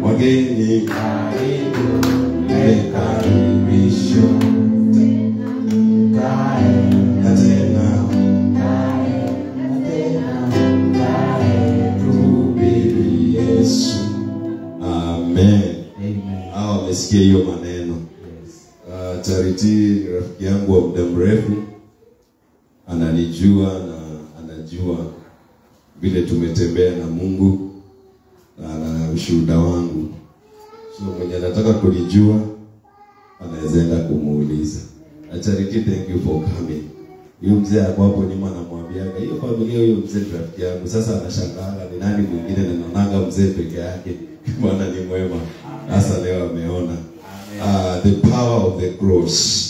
Wageni karibisho na tena tuhubiri Yesu. Amen. Hao wamesikia hiyo maneno. Charity ni rafiki yangu wa muda mrefu, ananijua na anajua vile tumetembea na Mungu na ushuhuda wangu. So mwenye anataka kunijua anaweza enda kumuuliza. Charity, thank you for coming. Huyo mzee hapo nyuma anamwambiaga hiyo familia, huyo mzee rafiki yangu. Sasa anashangaa ni nani mwingine na naonaga mzee peke yake. Bwana ni mwema. Sasa leo ameona the power of the cross,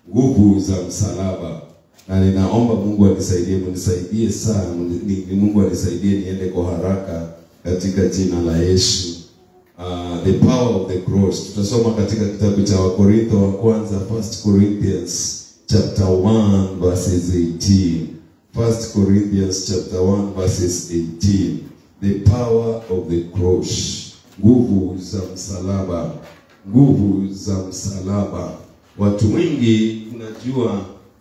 nguvu za msalaba. Na ninaomba Mungu anisaidie sana. Mungu anisaidie niende kwa haraka katika jina la Yesu. The power of the cross. Tutasoma katika kitabu cha Wakorintho wa kwanza, 1 Corinthians chapter 1 verses 18. 1 Corinthians chapter 1 verses 18. The power of the cross. Nguvu za msalaba. Nguvu za msalaba. Watu wengi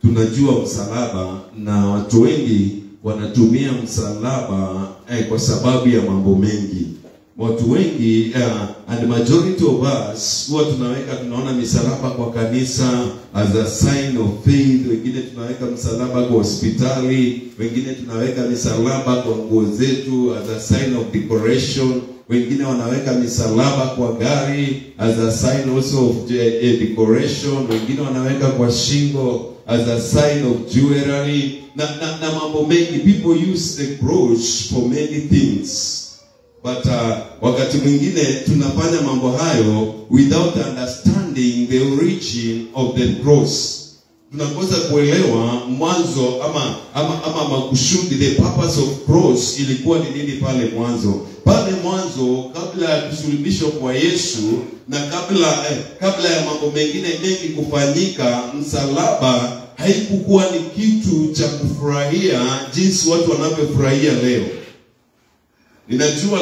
tunajua msalaba, na watu wengi wanatumia msalaba kwa sababu ya mambo mengi. Watu wengi and majority of us huwa tunaona misalaba kwa kanisa as a sign of faith. Wengine tunaweka msalaba kwa hospitali, wengine tunaweka misalaba kwa nguo zetu as a sign of decoration. Wengine wanaweka misalaba kwa gari as a sign also of decoration. Wengine wanaweka kwa shingo as a sign of jewelry. Na mambo mengi. People use the cross for many things. But wakati mwingine tunafanya mambo hayo without understanding the origin of the cross. Tunakosa kuelewa mwanzo ama makusudi, the purpose of cross ilikuwa ni nini pale mwanzo. Pale mwanzo, kabla ya kusulubishwa kwa Yesu na kabla ya mambo mengine mengi kufanyika, msalaba haikuwa ni kitu cha kufurahia jinsi watu wanavyofurahia leo. Ninajua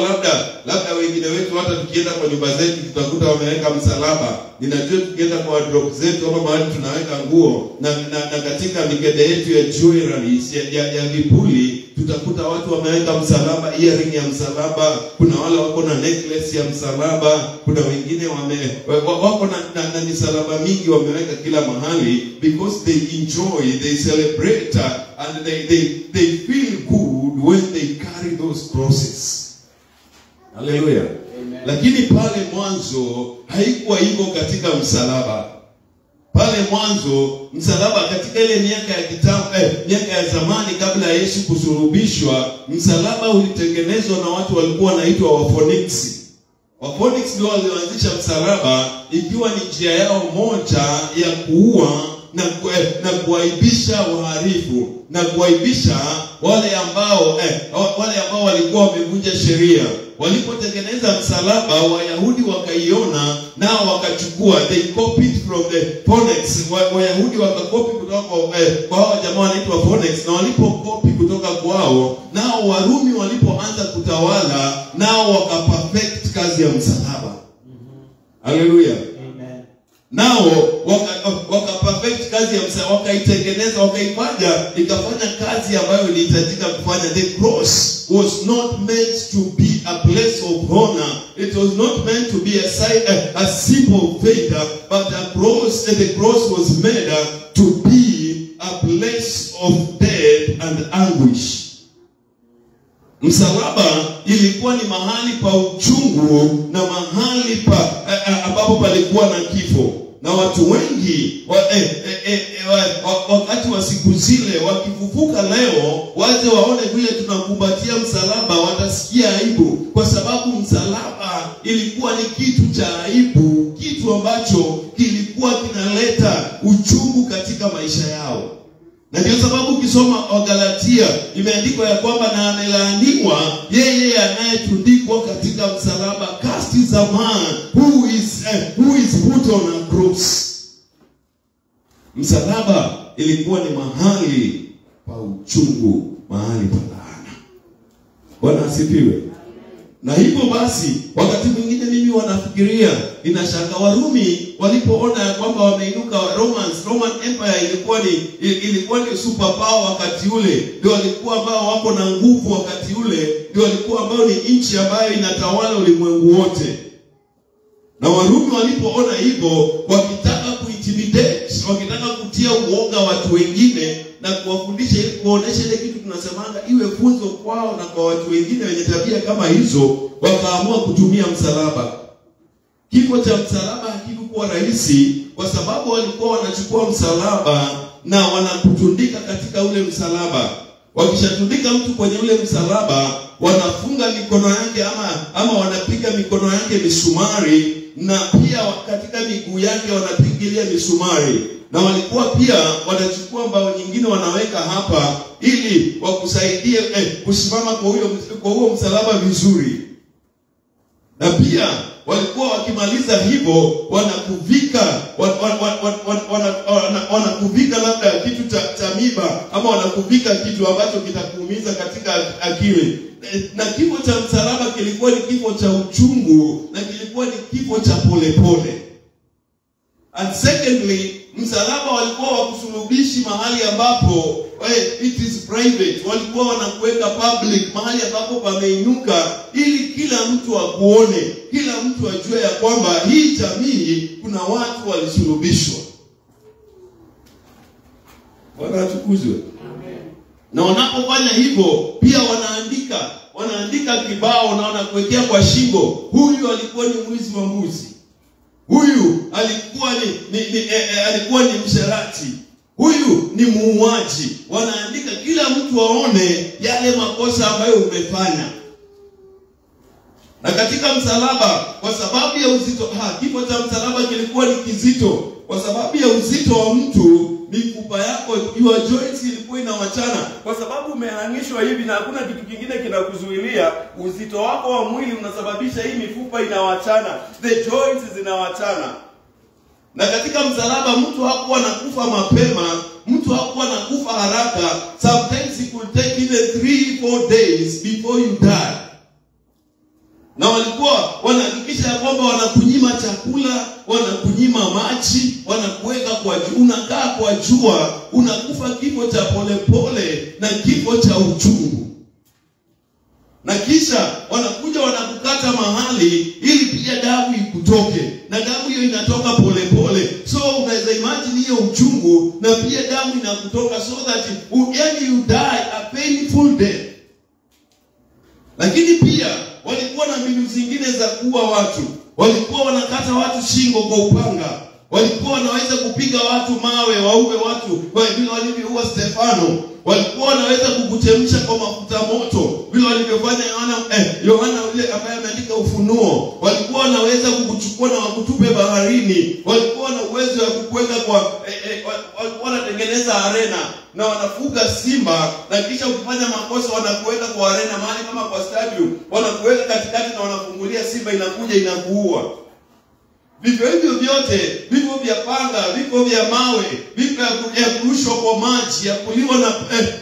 labda wengine wetu hata tukienda kwa nyumba zetu tutakuta wameweka msalaba. Ninajua tukienda kwa wardrobe zetu ama mahali tunaweka nguo na katika mikede yetu ya jewelry ya vipuli tutakuta watu wameweka msalaba, earring ya msalaba. Kuna wale wako na necklace ya msalaba. Kuna wengine wako na misalaba mingi wameweka kila mahali, because they enjoy, they celebrate and they feel good when they carry those crosses. Hallelujah. Lakini pale mwanzo haikuwa hivyo katika msalaba. Pale mwanzo msalaba, katika ile miaka ya kitambo, miaka ya zamani kabla ya Yesu kusulubishwa, msalaba ulitengenezwa na watu walikuwa wanaitwa Wafoniksi. Wafoniksi ndio walioanzisha msalaba, ikiwa ni njia yao moja ya kuua na kuaibisha wahalifu na kuaibisha wale ambao walikuwa wamevunja sheria. Walipotengeneza msalaba, Wayahudi wakaiona nao wakachukua, they copied from the Phoenix. Wayahudi wakakopi kutoka kwa hao jamaa wanaitwa Phoenix, na walipokopi kutoka kwao, nao Warumi walipoanza kutawala, nao wakaperfect kazi ya msalaba. Hallelujah. Nao wakaperfect kazi ya msalaba, wakaitengeneza, wakaifanya ikafanya kazi ambayo ilihitajika kufanya. The cross was not meant to be a place of honor. It was not meant to be a symbol of faith, but the cross was made to be a place of death and anguish. Msalaba ilikuwa ni mahali pa uchungu na mahali ambapo palikuwa na kifo. Na watu wengi wakati wa siku zile wakifufuka leo waje waone vile tunakumbatia msalaba, watasikia aibu, kwa sababu msalaba ilikuwa ni kitu cha aibu, kitu ambacho kilikuwa kinaleta uchungu katika maisha yao. Na ndio sababu ukisoma Wagalatia imeandikwa ya kwamba na amelaaniwa yeye anayetundikwa katika msalaba. Cursed is a man who is put on a cross. Msalaba ilikuwa ni mahali pa uchungu, mahali pa laana. Bwana asifiwe. Na hivyo basi, wakati mwingine mimi wanafikiria, inashanga Warumi walipoona ya kwamba wameinuka Roman Empire ilikuwa ni super power wakati ule. Ndio walikuwa ambao wako na nguvu wakati ule, ndio walikuwa ambao ni nchi ambayo inatawala ulimwengu wote. Na Warumi walipoona hivyo, wakitaka kuintimidate, wakitaka kutia uoga watu wengine na kuwafundisha ili kuonesha ile kitu tunasemanga iwe funzo kwao na kwa watu wengine wenye tabia kama hizo, wakaamua kutumia msalaba. Kifo cha msalaba hakikuwa rahisi, kwa sababu walikuwa wanachukua msalaba na wanakutundika katika ule msalaba. Wakishatundika mtu kwenye ule msalaba, wanafunga mikono yake ama wanapiga mikono yake misumari, na pia katika miguu yake wanapigilia misumari. Na walikuwa pia wanachukua mbao nyingine wanaweka hapa ili wakusaidie kusimama kwa huo msalaba vizuri. Na pia walikuwa wakimaliza hivyo wanakuvika wanakuvika labda kitu cha miba, ama wanakuvika kitu ambacho kitakuumiza katika akili. Na kifo cha msalaba kilikuwa ni kifo cha uchungu, na kilikuwa ni kifo cha polepole. And secondly, msalaba walikuwa wakusulubishi mahali ambapo it is private. Walikuwa wanakuweka public, mahali ambapo pameinuka, ili kila mtu akuone, kila mtu ajue ya kwamba hii jamii kuna watu walisulubishwa. Bwana atukuzwe. Amen. Na wanapofanya hivyo pia wanaandika kibao na wanakuwekea kwa shingo, huyu alikuwa ni mwizi wa mbuzi, huyu alikuwa ni msherati, huyu ni muuaji. Wanaandika kila mtu aone yale makosa ambayo umefanya. Na katika msalaba, kwa sababu ya uzito, kifo cha msalaba kilikuwa ni kizito. Kwa sababu ya uzito wa mtu, mifupa yako, your joints ilikuwa inawachana. Kwa sababu umehangishwa hivi na hakuna kitu kingine kinakuzuilia, uzito wako wa mwili unasababisha hii mifupa inawachana. The joints zinawachana. Na katika msalaba mtu hakuwa anakufa mapema, mtu hakuwa anakufa haraka. Sometimes it could take even 3-4 days before you die. Na walikuwa wanahakikisha ya kwamba wanakunyima chakula, wanakunyima maji, wanakuweka kwa jua, unakaa kwa jua, unakufa kifo cha polepole na kifo cha uchungu. Na kisha wanakuja wanakukata mahali ili pia damu ikutoke, na damu hiyo inatoka polepole. So unaweza imagine hiyo uchungu, na pia damu inakutoka, so that you die a painful death. Lakini pia walikuwa na mbinu zingine za kuua watu. Walikuwa wanakata watu shingo kwa upanga. Walikuwa wanaweza kupiga watu mawe, wauwe watu kwa vile walivyoua Stefano. Walikuwa wanaweza kukuchemsha kwa mafuta moto vile walivyofanya Yohana yule ambaye ameandika Ufunuo. Walikuwa wanaweza kukuchukua na wakutupe baharini. Walikuwa na uwezo wa kukuweka walikuwa wanatengeneza arena na wanafuga simba, na kisha ukifanya makosa wanakuweka kwa arena mahali kama kwa stadium, wanakuweka katikati na wanafungulia simba inakuja inakuua. Vivyo hivyo vyote, vivyo vya panga, vivyo vya mawe, vivyo ya kurushwa kwa maji, ya kuliwa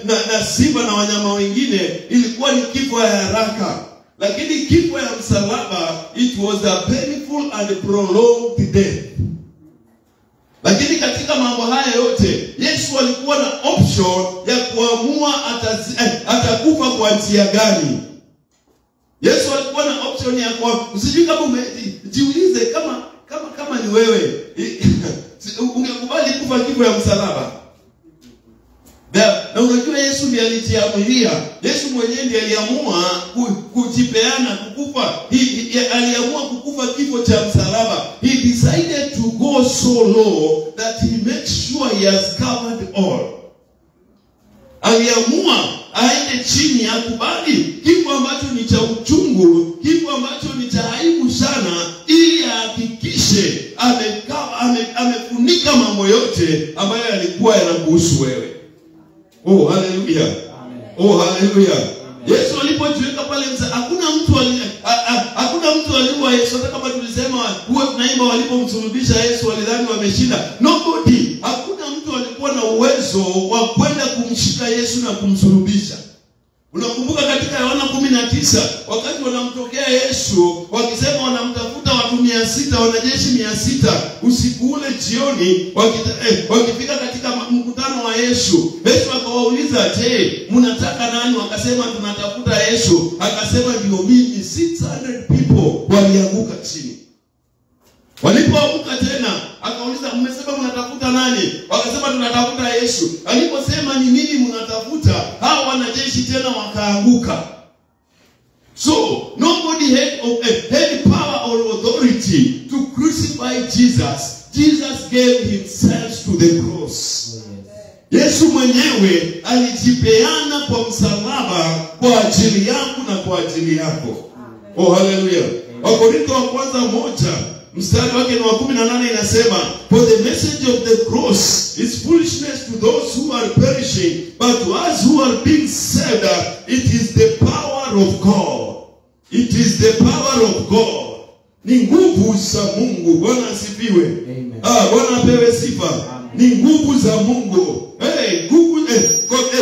na simba na wanyama wengine, ilikuwa ni kifo ya haraka. Lakini kifo ya msalaba, it was a painful and prolonged death. Lakini katika mambo haya yote, Yesu alikuwa na option ya kuamua atakufa kwa njia gani. Yesu alikuwa na option ya usijui kama jiulize kama ni wewe ungekubali kufa kifo ya msalaba. Na unajua Yesu ndiye alijiamulia. Yesu mwenyewe ndiye aliamua kujipeana kukufa. Aliamua kukufa kifo cha msalaba. He decided to go so low that he makes sure he has covered all. Aliamua aende chini, akubali kifo ambacho ni cha uchungu, kifo ambacho ni cha aibu sana, ili ahakikishe amefunika mambo yote ambayo yalikuwa yanakuhusu wewe. Oh haleluya. Oh haleluya. Yesu alipojiweka pale hakuna mtu aliwa Yesu. Hata kama tulisema huwa tunaimba walipomsulubisha Yesu walidhani wameshinda. Nobody, hakuna mtu alikuwa na uwezo wa kwenda kumshika Yesu na kumsulubisha. Unakumbuka katika katika Yohana 19 wakati wanamtokea Yesu wakisema wanamtafuta watu 600, wanajeshi 600 usiku ule jioni, wakifika katika mkutano wa Yesu, Yesu akawauliza, "Je, mnataka nani?" Wakasema, "Tunatafuta Yesu." Akasema, "Ndio mimi." 600 people walianguka chini. Walipoamka tena akauliza, "Mmesema mnatafuta nani?" Wakasema, "Tunatafuta Yesu." Aliposema, "Ni nini mnatafuta?" hao wanajeshi tena wakaanguka. So nobody had power or authority to crucify Jesus. Jesus gave himself to the cross. Yesu mwenyewe alijipeana kwa msalaba kwa ajili yangu na kwa ajili yako. Oh, hallelujah. Wakorintho wa kwanza 1 mstari wake ni wa 18 inasema, "For the message of the cross is foolishness to those who are perishing, but to us who are being saved, it is the power of God." It is the power of God. Ni nguvu za Mungu. Bwana asifiwe. Bwana apewe sifa. Ni nguvu za Mungu.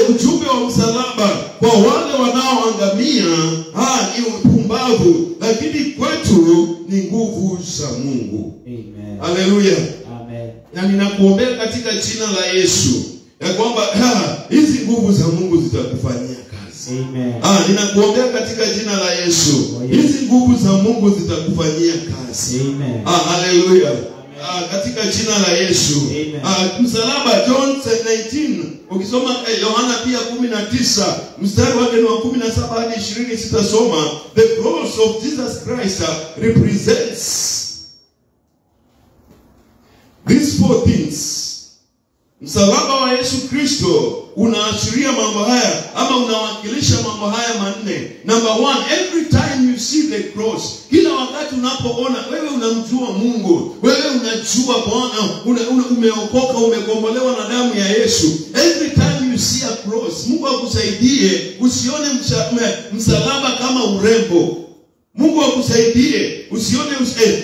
Ujumbe wa msalaba kwa wale wanaoangamia ni upumbavu, lakini kwetu ni nguvu za Mungu. Amen. Haleluya. Amen. Na ninakuombea katika jina la Yesu ya kwamba hizi nguvu za Mungu zitakufanyia kazi. Amen. Ninakuombea katika jina la Yesu. Hizi nguvu za Mungu zitakufanyia kazi. Amen. Haleluya. Katika jina la Yesu. Msalaba John 19, ukisoma Yohana pia 19 mstari wake ni wa 17 hadi 20 sitasoma. The cross of Jesus Christ represents these 4 things. Msalaba wa Yesu Kristo unaashiria mambo haya ama unawakilisha mambo haya manne. Number 1, every time you see the cross, kila wakati unapoona, wewe unamjua Mungu, wewe unajua Bwana, umeokoka, umekombolewa na damu ya Yesu. Every time you see a cross, Mungu akusaidie usione msalaba kama urembo. Mungu akusaidie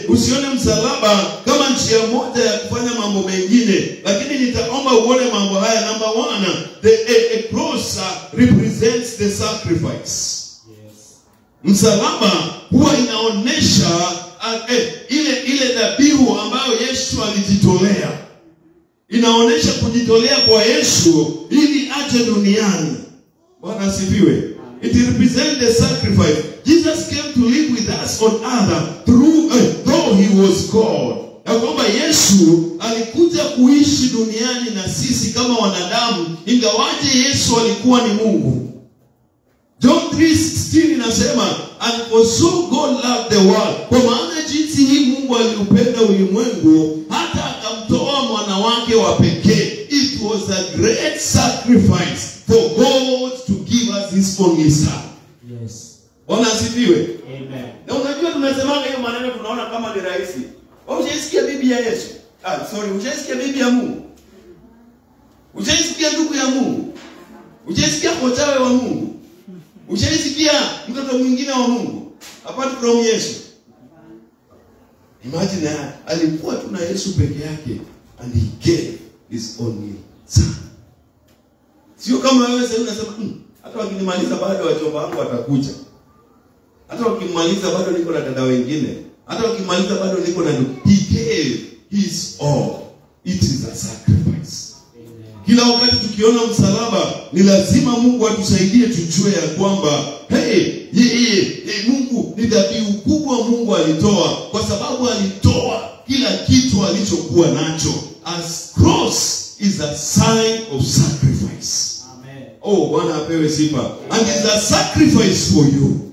usione msalaba kama njia moja ya kufanya mambo mengine, lakini nitaomba uone mambo haya. Number 1, a cross represents the sacrifice. Yes. Msalaba huwa inaonesha ile dhabihu ambayo Yesu alijitolea. Inaonesha kujitolea kwa Yesu ili aje duniani. Bwana asifiwe. It represents the sacrifice. Jesus came to live with us on earth though he was God. Ya kwamba Yesu alikuja kuishi duniani na sisi kama wanadamu, ingawaje Yesu alikuwa ni Mungu. John 3:16 inasema, "And for so God loved the world." Kwa maana jinsi hii Mungu aliupenda ulimwengu hata akamtoa mwana wake wa pekee. It was a great sacrifice for God to give us his only son. Yes. Bwana asifiwe. Amen. Na unajua tunasema hiyo maneno tunaona kama ni rahisi. Ushasikia bibi ya Yesu? Ushasikia bibi ya Mungu? Ushasikia ndugu ya Mungu? Ushasikia kochawe wa Mungu? Ushasikia mtoto mwingine wa Mungu apart from Yesu? Imagine alikuwa tu na Yesu peke yake and he gave his only son. Sio kama wewe sasa unasema hata wakinimaliza bado wachomba wangu watakuja. Hata wakimaliza bado niko na dada wengine. Hata wakimaliza bado niko na ndugu. He gave his all. It is a sacrifice. Amen. Kila wakati tukiona msalaba ni lazima Mungu atusaidie tujue ya kwamba Mungu ni dhabihu kubwa Mungu alitoa, kwa sababu alitoa kila kitu alichokuwa nacho. As cross is a sign of sacrifice. Amen. Oh, Bwana apewe sifa. And it's a sacrifice for you.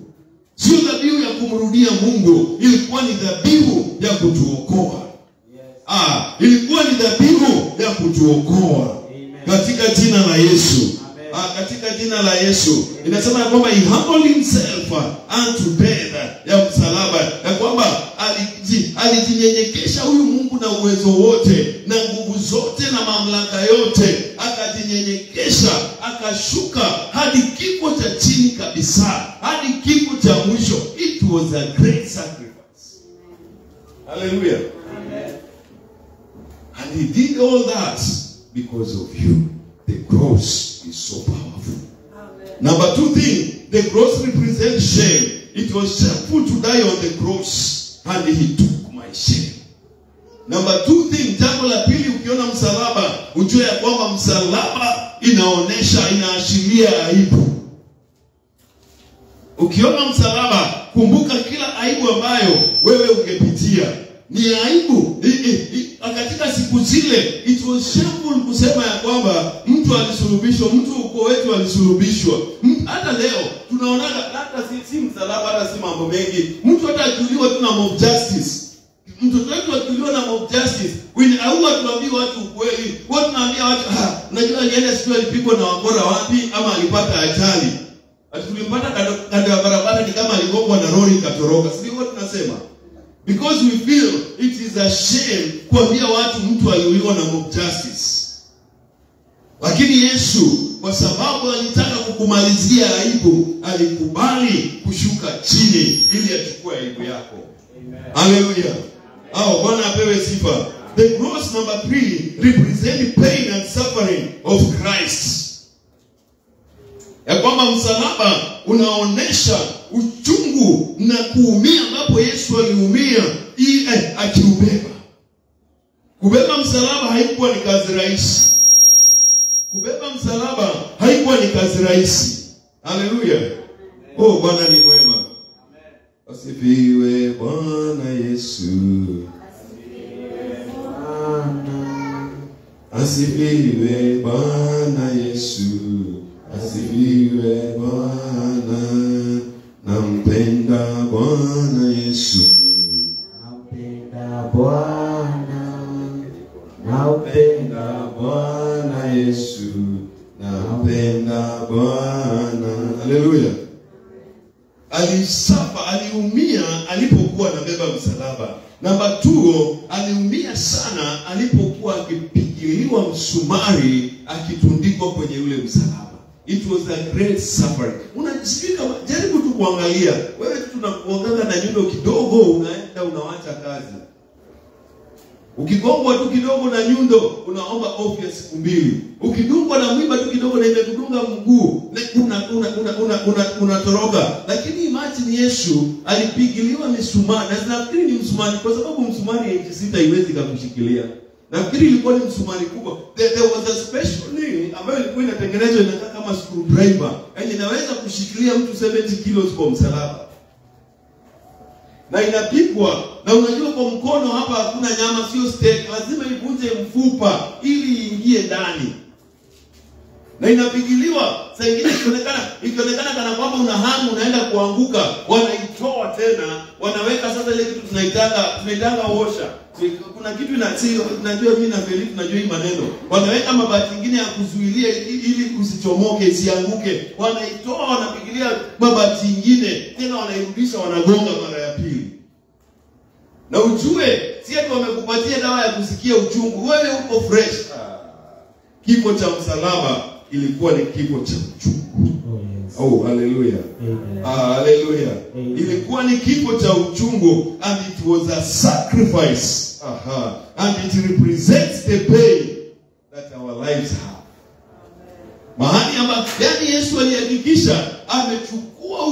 Sio dhabihu ya kumrudia Mungu, ilikuwa ni dhabihu ya kutuokoa. Yes. Ilikuwa ni dhabihu ya kutuokoa. Katika jina la Yesu. Katika jina la Yesu. Inasema ya kwamba he humbled himself unto death, ya msalaba. Ya kwamba alijinyenyekesha huyu Mungu na uwezo wote na nguvu zote na mamlaka yote, akajinyenyekesha, akashuka hadi kifo cha chini kabisa, hadi kifo cha mwisho. It was a great sacrifice. Hallelujah. Amen. And he did all that because of you. The cross is so powerful. Amen. Number 2 thing, the cross represents shame. It was shameful to die on the cross, and he took my shame. Number 2 thing, jambo la pili, ukiona msalaba, ujue ya kwamba msalaba inaashiria aibu. Ukiona msalaba, kumbuka kila aibu ambayo wewe ungepitia. Ni aibu. Katika siku zile, it was shameful kusema ya kwamba mtu alisulubishwa, mtu uko wetu alisulubishwa. Hata leo tunaonaga hata si msalaba, hata si mambo mengi. Mtu hata akiuliwa tu na mob justice. Mtoto wetu akiuliwa na mob justice, au tuambie watu ukweli. Watu naambia watu, unajua alienda siku alipigwa na wakora wapi ama alipata ajali. Tulimpata kando ya barabara ni kama aligongwa na lori katoroka. Sio watu tunasema. Because we feel it is a shame kuambia watu mtu aliuliwa na mob justice. Lakini Yesu, kwa sababu alitaka kukumalizia aibu, alikubali kushuka chini ili achukue aibu yako. Hallelujah. Bwana apewe sifa. The cross number 3 represents pain and suffering of Christ. Ya kwamba msalaba unaonesha uchungu na kuumia ambapo Yesu aliumia akiubeba. Kubeba msalaba haikuwa ni kazi rahisi. Kubeba msalaba haikuwa ni kazi rahisi. Haleluya. Bwana ni mwema. Asifiwe Bwana Yesu. Asifiwe Bwana Yesu. Asifiwe Bwana. Nampenda Bwana Yesu. Nampenda Bwana. Nampenda Bwana Yesu. Nampenda Bwana. Haleluya. Aliumia alipokuwa anabeba msalaba. Namba 2, aliumia sana alipokuwa akipigiliwa msumari akitundikwa kwenye ule msalaba. It was a great suffering. Unajisikia, jaribu tu kuangalia. Wewe tu tunakuonganga na nyundo kidogo, unaenda unawacha kazi. Ukigongwa tu kidogo na nyundo, unaomba off ya siku 2. Ukidungwa na mwiba tu kidogo na imekudunga mguu, unatoroka. Lakini imagine Yesu alipigiliwa misumari. Na nafikiri ni msumari kwa sababu msumari ya 6 haiwezi kukushikilia. Nafikiri ilikuwa ni msumari kubwa. There was a special thing ambayo ilikuwa inatengenezwa inakaa kama screwdriver. Yaani inaweza kushikilia mtu 70 kilos kwa msalaba. Na inapigwa, na unajua kwa mkono hapa hakuna nyama, sio steak, lazima ivunje mfupa ili iingie ndani. Na inapigiliwa, saa ingine ikionekana kana kwamba unahamu unaenda kuanguka, wanaitoa tena, wanaweka sasa ile kitu tunaitanga washer. Kuna kitu najua mimi na Feli tunajua hii maneno. Wanaweka mabati mengine ya kuzuilia ili usichomoke, isianguke. Wanaitoa, wanapigilia mabati mengine, tena wanairudisha, wanagonga mara ya pili. Na ujue, si ati wamekupatia dawa ya kusikia uchungu, wewe uko fresh. Kifo cha msalaba ilikuwa ni kifo cha uchungu. Hallelujah. Hallelujah. Ilikuwa ni kifo cha uchungu, and it was a sacrifice. And it represents the pain that our lives have. Mahali ambapo yani Yesu alihakikisha amechukua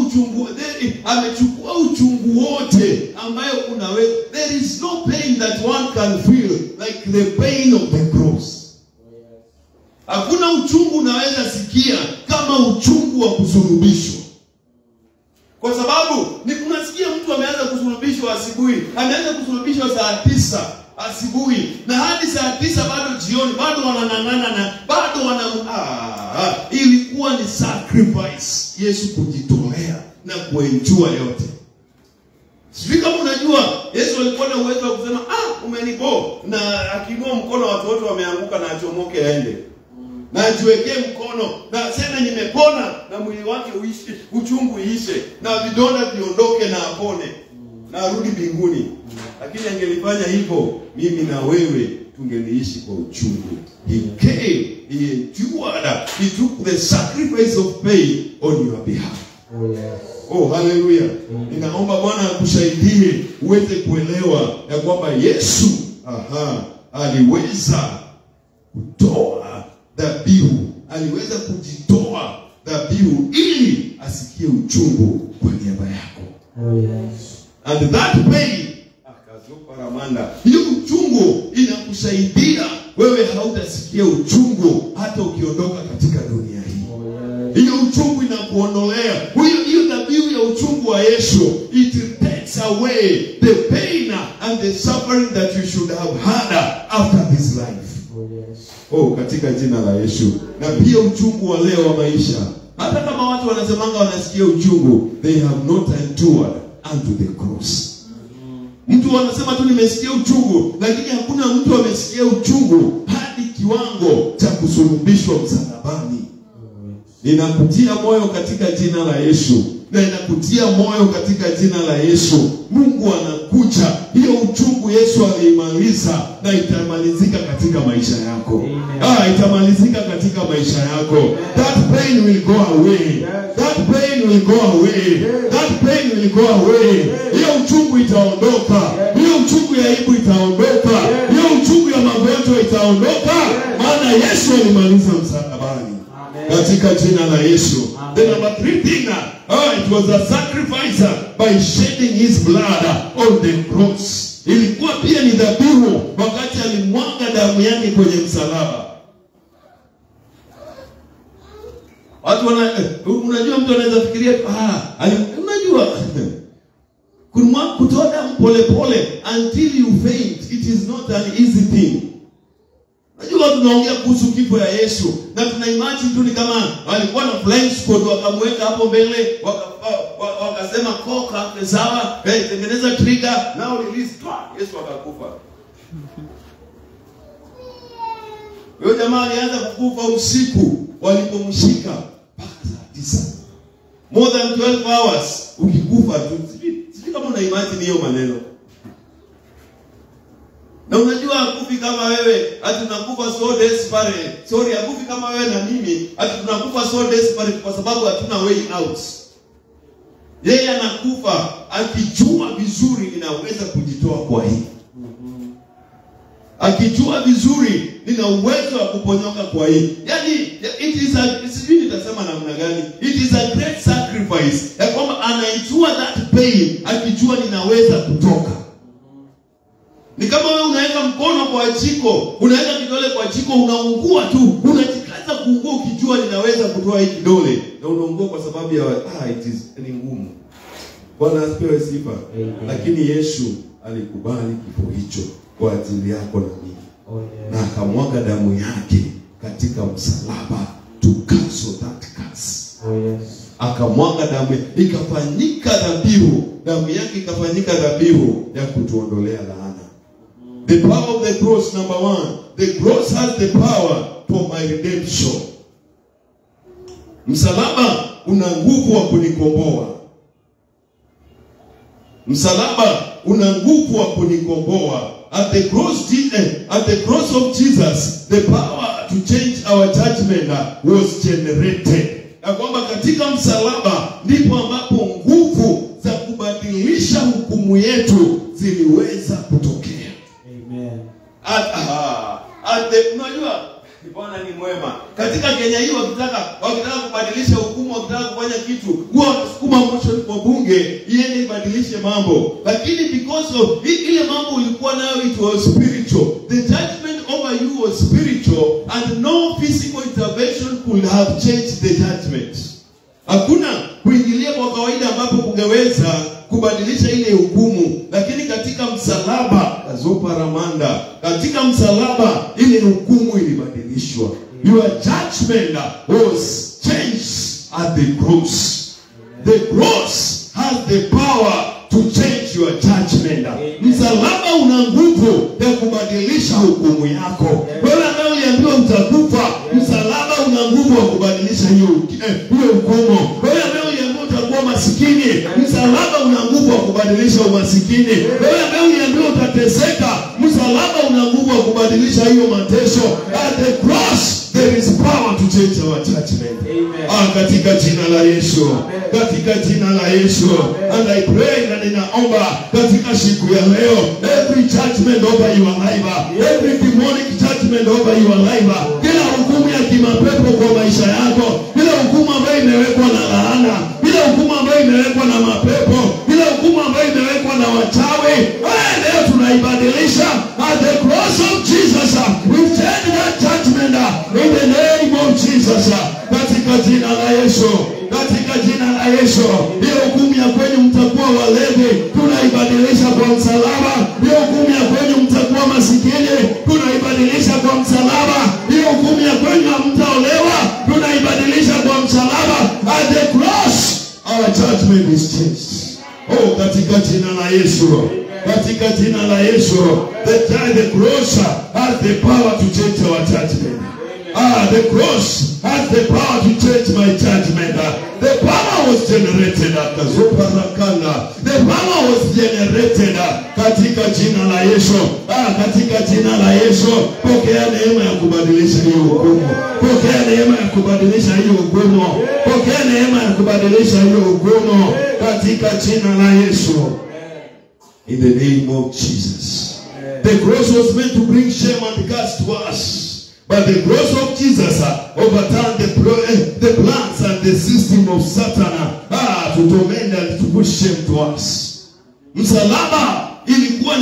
uchungu wote ambayo unaweza. There is no pain that one can feel like the pain of the cross. Hakuna uchungu unaweza sikia kama uchungu wa kusulubishwa. Kwa sababu ni kunasikia mtu ameanza kusulubishwa asubuhi, ameanza kusulubishwa saa 9 asubuhi, na hadi saa 9 bado jioni, bado wanang'ang'ana na bado ilikuwa ni sacrifice. Yesu kujitolea na kuenjoy yote. Sivyo kama unajua, Yesu alikuwa na uwezo wa kusema umenipo, na akiinua mkono watu wote wameanguka na achomoke aende. Na ajiwekee mkono na sema nimepona, na mwili wake uishi, uchungu uishe, na vidonda viondoke na apone na arudi mbinguni. Lakini angelifanya hivyo, mimi na wewe tungeliishi kwa uchungu. He came, he endured, he took the sacrifice of pain on your behalf. Hallelujah. Ninaomba Bwana akusaidie uweze kuelewa ya kwamba Yesu aliweza kutoa dhabihu, aliweza kujitoa dhabihu ili asikie uchungu kwa niaba yako. Oh yes. And that pain, akazoparamanda, hiyo uchungu inakusaidia wewe hautasikia uchungu hata ukiondoka katika dunia hii. Hiyo uchungu inakuondolea. Hiyo dhabihu ya uchungu wa Yesu, it takes away the pain and the suffering that you should have had after this life. Katika jina la Yesu. Na pia uchungu wa leo wa maisha, hata kama watu wanasemanga wanasikia uchungu, they have not endured unto the cross. Mtu wanasema tu nimesikia uchungu, lakini hakuna mtu amesikia uchungu hadi kiwango cha kusulubishwa msalabani. Ninakutia moyo katika jina la Yesu. Na inakutia moyo katika jina la Yesu. Mungu anakuja. Hiyo uchungu Yesu alimaliza na itamalizika katika maisha yako. Itamalizika katika maisha yako. That pain will go away. That pain will go away. That pain will go away. Hiyo uchungu itaondoka. Hiyo uchungu ya aibu itaondoka. Hiyo uchungu ya magonjwa itaondoka. Maana Yesu alimaliza msalabani. Katika jina la Yesu. The number 3 thing, it was a sacrifice by shedding his blood on the cross. Ilikuwa pia ni dhabihu wakati alimwaga damu yake kwenye msalaba. Watu unajua mtu anaweza fikiria unajua kutoa damu pole pole until you faint, it is not an easy thing. Najua tunaongea kuhusu kifo ya Yesu na tuna imagine tu ni kama walikuwa na flying squad wakamweka hapo mbele wakasema koka sawa, tengeneza trigger now release, Yesu akakufa. Huyo jamaa alianza kukufa usiku walipomshika mpaka saa 9. More than 12 hours ukikufa tu. Sisi kama una imagine hiyo maneno. Na unajua akufi kama wewe, ati tunakufa so desperate. Sorry, akufi kama wewe na mimi, ati tunakufa so desperate kwa sababu hatuna way out. Yeye anakufa akijua vizuri ninaweza kujitoa kwa hii. Akijua vizuri nina uwezo wa kuponyoka kwa hii. Yaani it is sijui nitasema namna gani. It is a great sacrifice. Ya kwamba anaijua that pain, akijua ninaweza kutoka. Ni kama wewe unaweka mkono kwa jiko, unaweka kidole kwa jiko, unaungua tu, unajikaza kuungua ukijua ninaweza kutoa hii kidole, na unaungua kwa sababu ya it is ni ngumu. Bwana asifiwe sifa. Lakini Yesu alikubali kifo hicho kwa ajili yako na mimi. Na akamwaga damu yake katika msalaba to cancel that curse. Akamwaga damu, ikafanyika dhabihu, damu yake ikafanyika dhabihu ya kutuondolea laana. The power of the cross, number 1. The cross has the power for my redemption. Msalaba una nguvu wa kunikomboa. Msalaba una nguvu wa kunikomboa. At the cross of Jesus, the power to change our judgment was generated. Na kwamba katika msalaba ndipo ambapo nguvu za kubadilisha hukumu yetu ziliweza kutokea. Unajua Bwana ni mwema. Katika Kenya hii wakitaka kubadilisha hukumu, wakitaka kufanya kitu, huwa wanasukuma motion kwa bunge iende ibadilishe mambo. Lakini because of ile mambo ulikuwa nayo, it was spiritual. The judgment over you was spiritual and no physical intervention could have changed the judgment. Hakuna kuingilia kwa kawaida ambapo kungeweza kubadilisha ile hukumu, lakini katika msalaba azoparamanda, katika msalaba ile hukumu ilibadilishwa. Your judgment was changed at the cross. The cross has the power to change your judgment. Msalaba una nguvu ya kubadilisha hukumu yako. Wewe ambaye uliambiwa utakufa, msalaba una nguvu ya kubadilisha hiyo hukumu. Wewe ambaye uliambiwa utakuwa masikini, msalaba una nguvu ya kubadilisha umasikini. Wewe ambaye uliambiwa utateseka, msalaba una nguvu ya kubadilisha hiyo mateso. At the cross there is power to change our judgment. Katika jina la Yesu. Katika jina la Yesu. And I pray na ninaomba katika siku ya leo, every judgment over your life, every demonic judgment over your life, kila hukumu ya kimapepo kwa maisha yako, kila hukumu ambayo imewekwa na laana, ile hukumu ambayo imewekwa na mapepo, ile hukumu ambayo imewekwa na wachawi, leo tunaibadilisha. At the cross of Jesus, we change that judgment in the name of Jesus. Katika jina la Yesu, katika jina la Yesu, hiyo hukumu ya kwenye mtakuwa walevi, tunaibadilisha kwa msalaba. Hiyo hukumu ya kwenye mtakuwa masikini, tunaibadilisha kwa msalaba. Hiyo hukumu ya kwenye mtaolewa, tunaibadilisha kwa msalaba. At the cross, our judgment is changed. Oh, katika jina la Yesu, katika jina la Yesu, the cross has the power to change our judgment. The cross has the power to change my judgment. The power was generated. The power was generated katika jina la Yesu. Katika jina la Yesu, pokea neema ya kubadilisha hiyo hukumu. Pokea neema ya kubadilisha hiyo hukumu. Pokea neema ya kubadilisha hiyo hukumu katika jina la Yesu. In the name of Jesus. The cross was meant to bring shame and curse to us. But the cross of Jesus overturned the plans and the system of Satan to torment and to put shame to us. Msalaba ilikuwa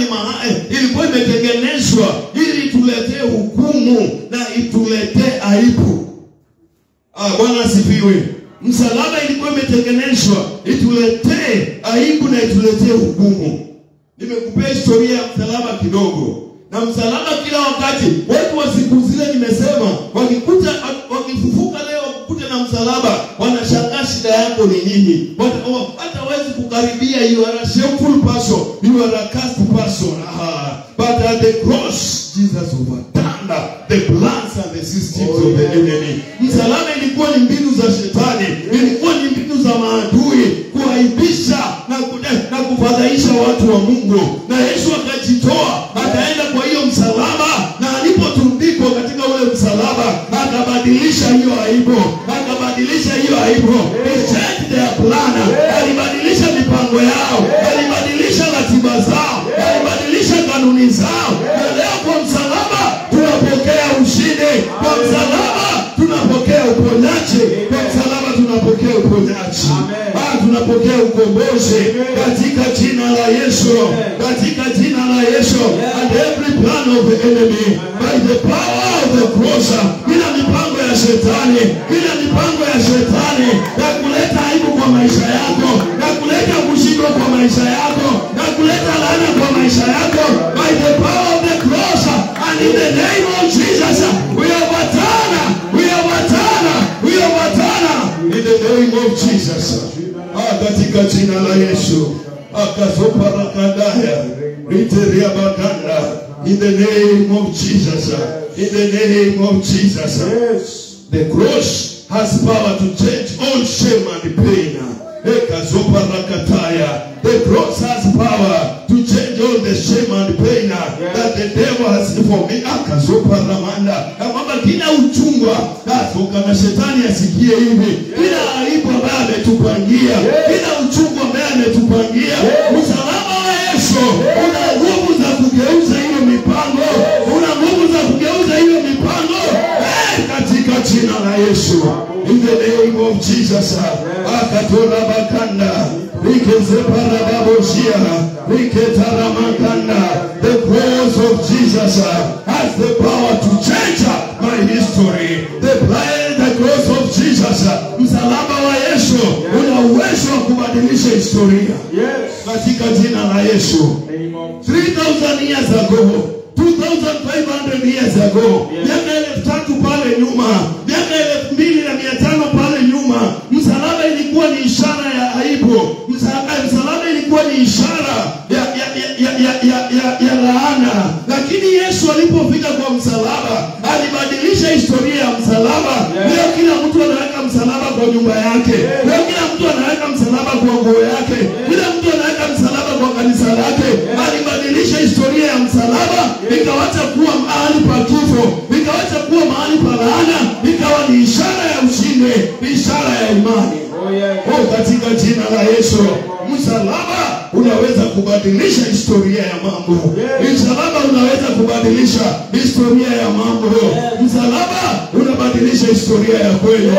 ilikuwa imetengenezwa ili tuletee hukumu na ituletee aibu. Bwana asifiwe. Msalaba ilikuwa imetengenezwa ituletee aibu na ituletee hukumu. Nimekupea historia ya msalaba kidogo. Na msalaba kila wakati, watu wa siku zile nimesema, wakifufuka leo wakikute na msalaba, wanashangaa shida yako ni nini. Hata wezi kukaribia, you are a shameful person, you are a cursed person. But at the cross, Jesus overturned the plans and the systems of the enemy. Msalaba ilikuwa ni mbinu za shetani, ilikuwa ni mbinu za maadui kuaibisha na kufadhaisha watu wa Mungu. Na Yesu akajitoa, akaenda kwa hiyo msalaba, na alipotundikwa katika ule msalaba, akabadilisha hiyo aibu, akabadilisha hiyo aibu. He changed their plan. Alibadilisha mipango yao, alibadilisha ratiba zao, alibadilisha kanuni zao. Na leo kwa msalaba tunapokea ushindi, kwa msalaba tunapokea uponyaji, kwa msalaba tunapokea uponyaji. Tunapokea ukombozi katika jina la Yesu, katika jina la Yesu. And every plan of the enemy, by the power of the cross, bila mipango ya shetani, bila mipango ya shetani ya kuleta aibu kwa maisha yako, ya kuleta kushindwa kwa maisha yako, ya kuleta laana kwa maisha yako, by the power of the cross, and in the name of Jesus, we overturn, we overturn, we overturn, in the name of Jesus. Katika jina la Yesu, akazoparakadaya riteria bakanda. In the name of Jesus, in the name of Jesus. The cross has power to change all shame and pain. The cross has power to change all the shame and pain that the devil has for me. Kama kila uchungwa na shetani asikie hivi, kila aibu ambaye ametupangia, kila uchungwa ambaye ametupangia, msalaba wa Yesu una nguvu za kugeuza hiyo mipango, una nguvu za kugeuza hiyo mipango katika jina la Yesu. In the name of Jesus. Akatora bakanda rikezepara baboshia riketara makanda. The cross of Jesus has the power to change my history. The cross of Jesus, msalaba wa Yesu una uwezo wa kubadilisha historia. Katika jina la Yesu. 3000 years ago, 2500 years ago, miaka 3000 pale nyuma, miaka 2500 pale nyuma, msalaba ilikuwa ni ishara ya aibu. Msalaba ilikuwa ni ishara ya laana. Lakini Yesu alipofika kwa msalaba, alibadilisha historia ya msalaba. Leo kila mtu anaweka msalaba kwa nyumba yake. Leo kila mtu anaweka msalaba kwa nguo yake. Kila mtu anaweka msalaba kwa kanisa lake. Alibadilisha historia ya msalaba, ikawacha kuwa mahali pa kifo, ikawacha kuwa mahali pa laana, ikawa ni ishara ya ushindi, ishara ya imani. Katika jina la Yesu, msalaba unaweza kubadilisha historia ya mambo. Msalaba unaweza kubadilisha historia ya mambo. Msalaba unabadilisha historia ya kweli.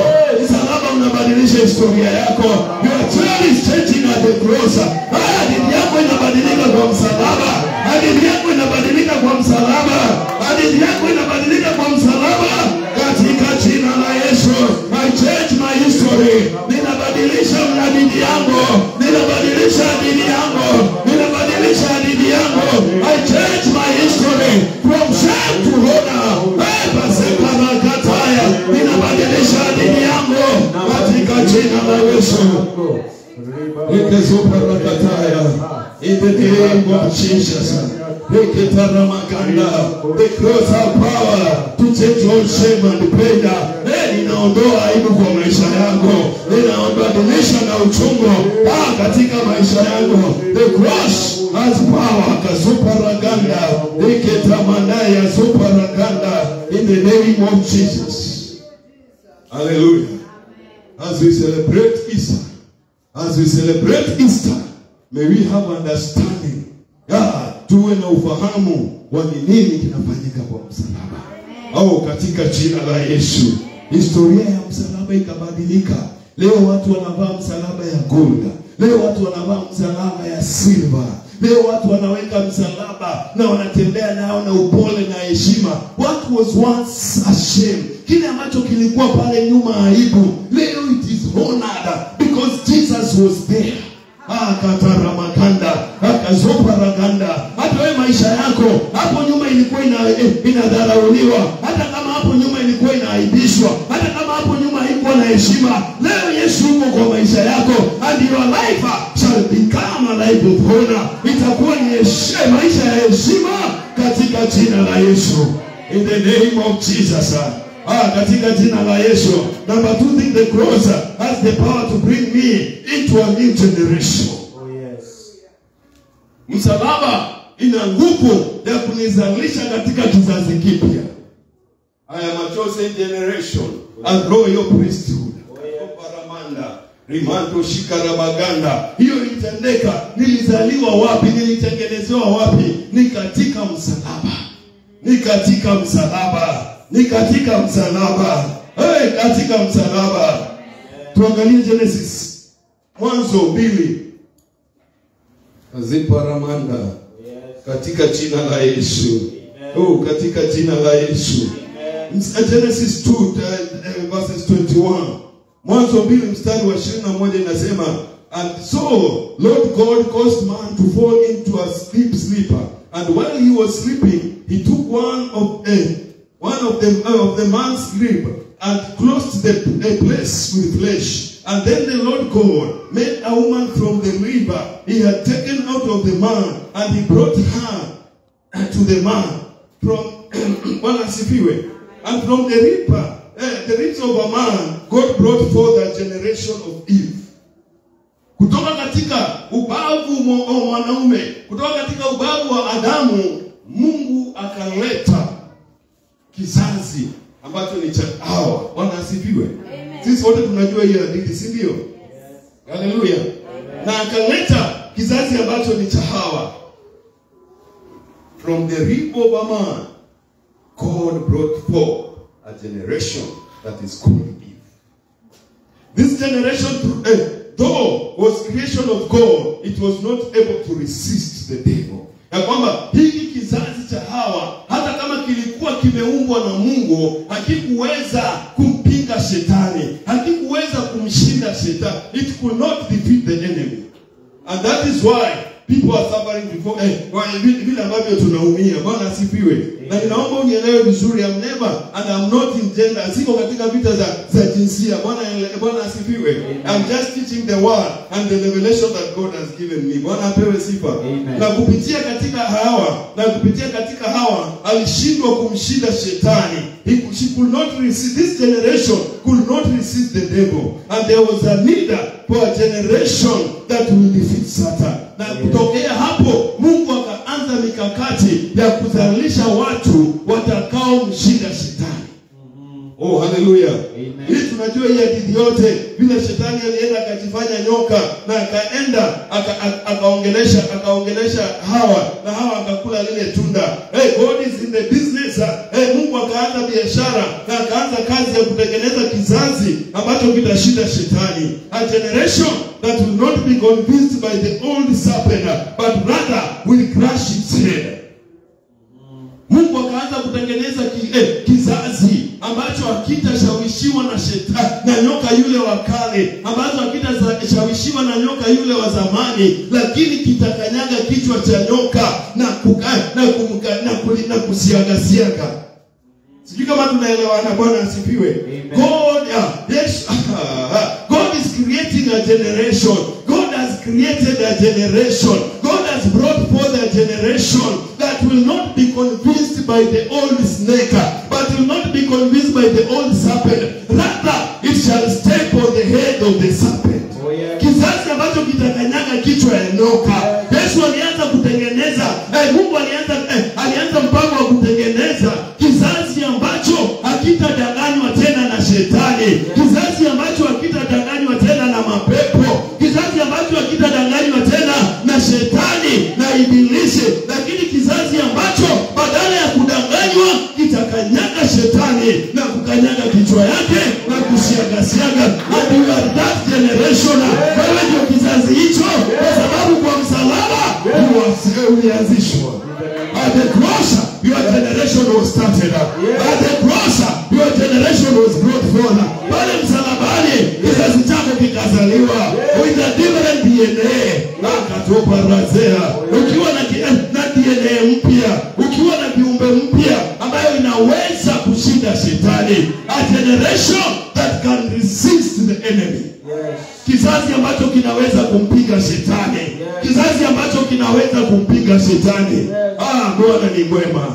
Msalaba anabadilisha historia yako. Your story is changing at the cross. Hadithi yako inabadilika kwa msalaba. Hadithi yako inabadilika kwa msalaba. Hadithi yako inabadilika kwa msalaba. Katika jina la Yesu, I change my history. Ninabadilisha hadithi yangu. Ninabadilisha hadithi yangu. Ninabadilisha hadithi yangu. I change my history from shame to honor. Ninabadilisha hadithi yangu katika jina la Yesu. In the name of Jesus. The cross have power to change all shame and pain. Ninaondoa aibu kwa maisha yako. Ninabadilisha na uchungu katika maisha yako. The cross has power. Kasuparaganda. Iketamandaya suparaganda. In the name of Jesus. Hallelujah. As we celebrate Easter, may we have understanding. Tuwe na ufahamu wa nini kinafanyika kwa msalaba. Katika jina la Yesu, historia ya msalaba ikabadilika. Leo watu wanavaa msalaba ya gold. Leo watu wanavaa msalaba ya silver. Leo watu wanaweka msalaba na wanatembea nao na upole na heshima. What was once a shame, kile ambacho kilikuwa pale nyuma aibu, leo it is honored because Jesus was there. Kataramakanda, akazoparaganda. Hata wewe maisha yako hapo nyuma ilikuwa inadharauliwa, hata kama hapo nyuma ilikuwa inaaibishwa, hata kama hapo nyuma haikuwa na heshima, leo Yesu yuko kwa maisha yako, and your life shall become a life of honor. Itakuwa ni maisha ya heshima katika jina la Yesu. In the name of Jesus. Katika jina la Yesu. Number 2 thing, the cross has the power to bring me into a new generation. Oh yes. Msalaba ina nguvu ya kunizalisha katika kizazi kipya. I am a chosen generation, a royal priesthood. Paramanda, rimanto shikarabaganda. Hiyo ilitendeka. Nilizaliwa wapi? Nilitengenezewa wapi? Ni katika msalaba. Ni katika msalaba. Ni katika msalaba. Katika msalaba. Tuangalie Genesis. Mwanzo 2. Aziparamanda. Katika jina la Yesu. Katika jina la Yesu. Genesis 2 verses 21. Mwanzo 2 mstari wa 21 inasema, and so Lord God caused man to fall into a sleeper, and while he was sleeping, he took one of the man's rib and closed the place with flesh. And then the Lord God made a woman from the rib he had taken out of the man, and he brought her to the man from and from the ribs of a man, God brought forth a generation of Eve. Kutoka katika ubavu wa mwanaume, kutoka katika ubavu wa Adamu, Mungu akaleta kizazi ambacho ni cha Hawa. Bwana asifiwe. Sisi wote tunajua hiyo hadithi, si ndio? Haleluya. Na akaleta kizazi ambacho ni cha Hawa. From the rib of a man, God brought forth a generation that is called Eve. This generation, though was creation of God, it was not able to resist the devil. Ya kwamba hiki kizazi cha Hawa, hata kama kilikuwa kimeumbwa na Mungu, hakikuweza kumpinga shetani, hakikuweza kumshinda shetani. It could not defeat the enemy. And that is why people are suffering before vile ambavyo tunaumia. Bwana asifiwe. Na ninaomba unielewe vizuri, I'm never and I'm not in gender. Siko katika vita za jinsia. Bwana asifiwe. I'm just teaching the word and the revelation that God has given me. Bwana apewe sifa. Na kupitia katika Hawa alishindwa kumshinda shetani. She could not resist, this generation could not resist the devil. And there was a need for a generation that will defeat Satan. Na kutokea hapo Mungu akaanza mikakati ya kuzalisha watu watakao mshinda shetani. Oh, hallelujah. Hii tunajua hii hadithi yote, vile shetani alienda akajifanya nyoka na akaenda akaongelesha Hawa, na Hawa akakula lile tunda. God is in the business. Mungu akaanza biashara na akaanza kazi kazi ya kutengeneza kizazi ambacho kitashinda shetani. A generation that will not be convinced by the old serpent, but rather will crush its head. Mungu akaanza kutengeneza kizazi ambacho hakitashawishiwa na shetani na nyoka yule wa kale, ambacho hakitashawishiwa na nyoka yule wa zamani, lakini kitakanyaga kichwa cha nyoka na kusiaga. Sijui kama tunaelewana. Bwana asifiwe. God is creating a generation. God has created a generation. God has brought forth a generation that will not be convinced by the old snake, but will not be convinced by the old serpent. Rather, it shall step on the head of the serpent. Kizazi ambacho kitakanyaga kichwa ya nyoka. Yesu alianza kutengeneza, Mungu alianza mpango wa kutengeneza kizazi ambacho hakitadanganywa tena na shetani, kizazi ambacho hakitadanganywa tena na mapepo, kizazi ambacho hakitadanganywa tena na shetani na ibilisi, lakini kizazi ambacho badala ya kudanganywa kitakanyaga shetani na kukanyaga kichwa yake na kusiaga. And you are that generation. Wewe ndio kizazi hicho, kwa sababu kwa msalaba ulianzishwa. At the cross, your generation was started. At the cross, your generation was brought forth. Pale msalabani, kizazi chako kikazaliwa with a different DNA. Akatopa razea. Ukiwa na DNA mpya, ukiwa na kiumbe mpya ambayo inaweza kushinda shetani. A generation that can resist the enemy. Kizazi ambacho kinaweza kumpiga shetani. Kizazi ambacho kinaweza kumpiga shetani. Bwana ni mwema.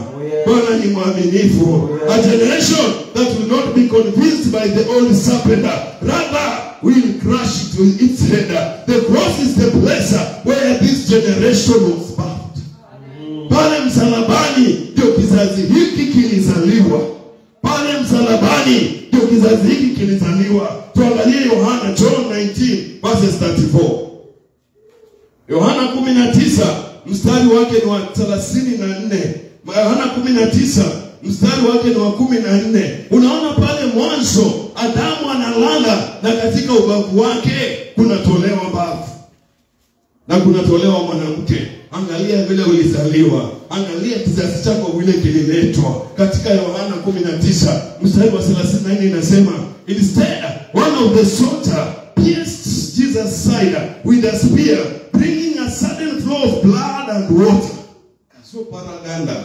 Bwana ni mwaminifu. A generation that will not be convinced by the old serpent, rather will crush it with its head. The cross is the place where this generation was birthed. Pale msalabani ndio kizazi hiki kilizaliwa. Pale msalabani ndio kizazi hiki kilizaliwa. Tuangalie Yohana, John 19 verses 34. Yohana 19 mstari wake ni wa 34. Yohana 19 mstari wake ni wa 14. Unaona pale mwanzo Adamu analala na katika ubavu wake kunatolewa mbavu na kunatolewa mwanamke. Angalia vile ulizaliwa. Angalia kizazi chako vile kililetwa. Katika Yohana 19 mstari wa 34 inasema, instead one of the soldiers pierced Jesus' side with a spear, bringing a sudden flow of blood and water. So paraganda.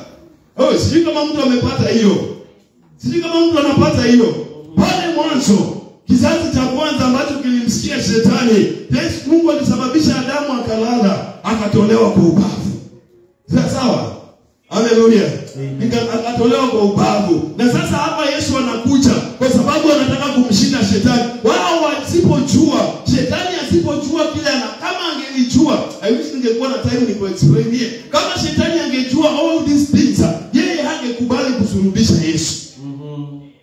Sijui kama mtu amepata hiyo. Sijui kama mtu anapata hiyo. Pale mwanzo kizazi cha kwanza ambacho kilimsikia shetani, Mungu alisababisha Adamu akalala, akatolewa kwa ubavu. Sawa? Haleluya. Akatolewa kwa ubavu. Na sasa hapa Yesu anakuja kwa sababu anataka kumshinda shetani. Wao wasipojua, shetani asipojua kile kama angelijua, I wish ningekuwa na time ni explain here. Kama shetani angejua all these things, yeye hangekubali kusulubisha Yesu.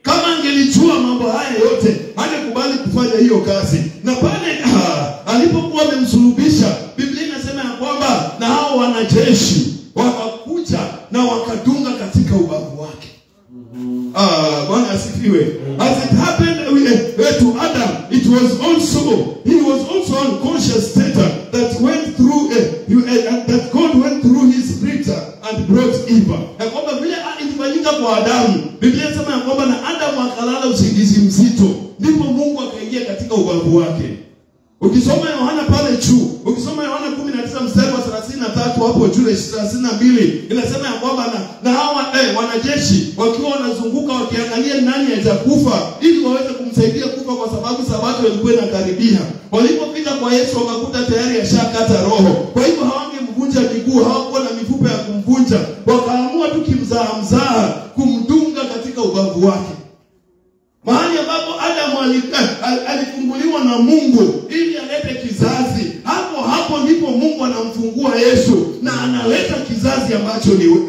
Kama angelijua mambo haya yote, hangekubali kufanya hiyo kazi. Na pale alipokuwa amemsulubisha, Biblia inasema ya kwamba na hao wanajeshi wakakuja na wakadunga katika ubavu wake. Bwana asifiwe. As it happened to Adam, it was also, he was also unconscious state that went through that God went through his spirit and brought evil. Na kwamba vile ilifanyika kwa Adamu, Biblia inasema ya kwamba na Adamu akalala usingizi mzito, ndipo Mungu akaingia katika ubavu wake. Ukisoma Yohana pale juu, ukisoma Yohana 19 mstari wa 33 hapo juu 32, inasema ya kwamba na hawa wanajeshi wakiwa wanazunguka wakiangalia nani atakufa ili waweze kumsaidia kufa, kwa sababu sabato ilikuwa inakaribia. Walipofika kwa Yesu wakakuta tayari ashakata roho. Kwa hivyo hawangemvunja miguu, hawakuwa na mifupa ya kumvunja. Wakaamua tu kimzaha kumdunga katika ubavu wake. Mahali ambapo Adamu alifunguliwa na Mungu ili alete kizazi, hapo ndipo Mungu anamfungua Yesu na analeta kizazi ambacho ni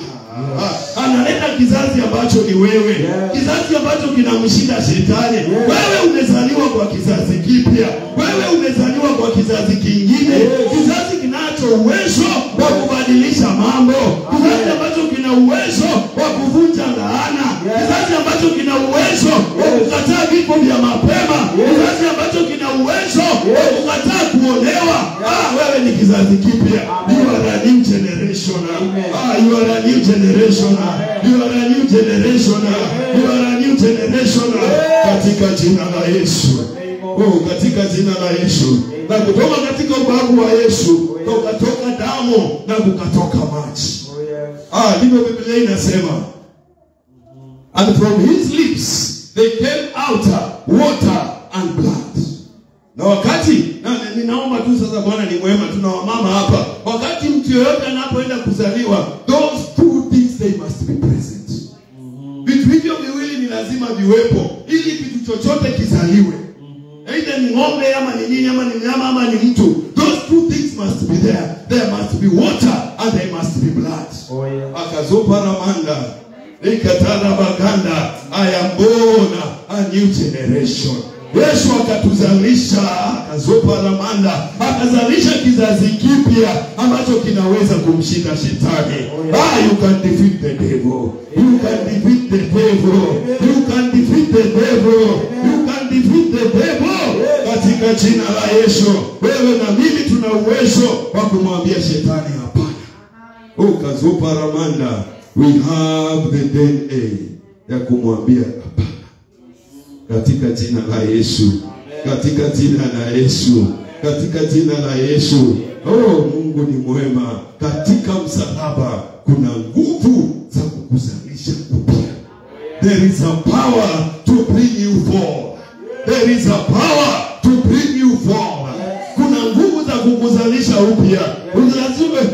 analeta kizazi ambacho ni wewe. Kizazi ambacho kinamshinda shetani. Wewe umezaliwa kwa kizazi kipya. Wewe umezaliwa kwa kizazi kingine. Kizazi kinacho uwezo wa kubadilisha mambo. Kizazi ambacho kina uwezo wa kuvunja laana. Kizazi ambacho kina uwezo wa kukataa vifo vya mapema, kizazi ambacho kina uwezo wa kukataa kuolewa. Wewe ni kizazi kipya. You are a new generation. You are a new generation. You are a new generation. You are a new generation. Katika jina la Yesu. Katika jina la Yesu. Na kutoka katika ubavu wa Yesu kukatoka damu na kukatoka maji. Ndivyo Biblia inasema. And from his lips they came out water and blood. Na wakati ninaomba tu sasa, Bwana ni mwema, tuna wamama hapa. Wakati mtu yeyote anapoenda kuzaliwa, those two things they must be present. Vitu hivyo viwili ni lazima viwepo ili kitu chochote kizaliwe. Either ni ng'ombe ama ni nini ama ni mnyama ama ni mtu. Those two things must be there. There must be water and there must be blood. Akazopa ramanda. Ikatana baganda. I am born a new generation. Yesu akatuzalisha, akazopa ramanda, akazalisha kizazi kipya ambacho kinaweza kumshinda shetani. You can defeat the devil. You can defeat the devil. You can defeat the devil. You can defeat the devil. Katika jina la Yesu, wewe na mimi tuna uwezo wa kumwambia shetani hapana. Kazopa ramanda. We have the DNA ya kumwambia hapana. Katika jina la Yesu. Katika jina la Yesu. Katika jina la Yesu. Mungu ni mwema. Katika msalaba kuna nguvu za kukuzalisha upya. There is a power to bring you forth. There is a power to bring you forth. Kuna nguvu za kukuzalisha upya.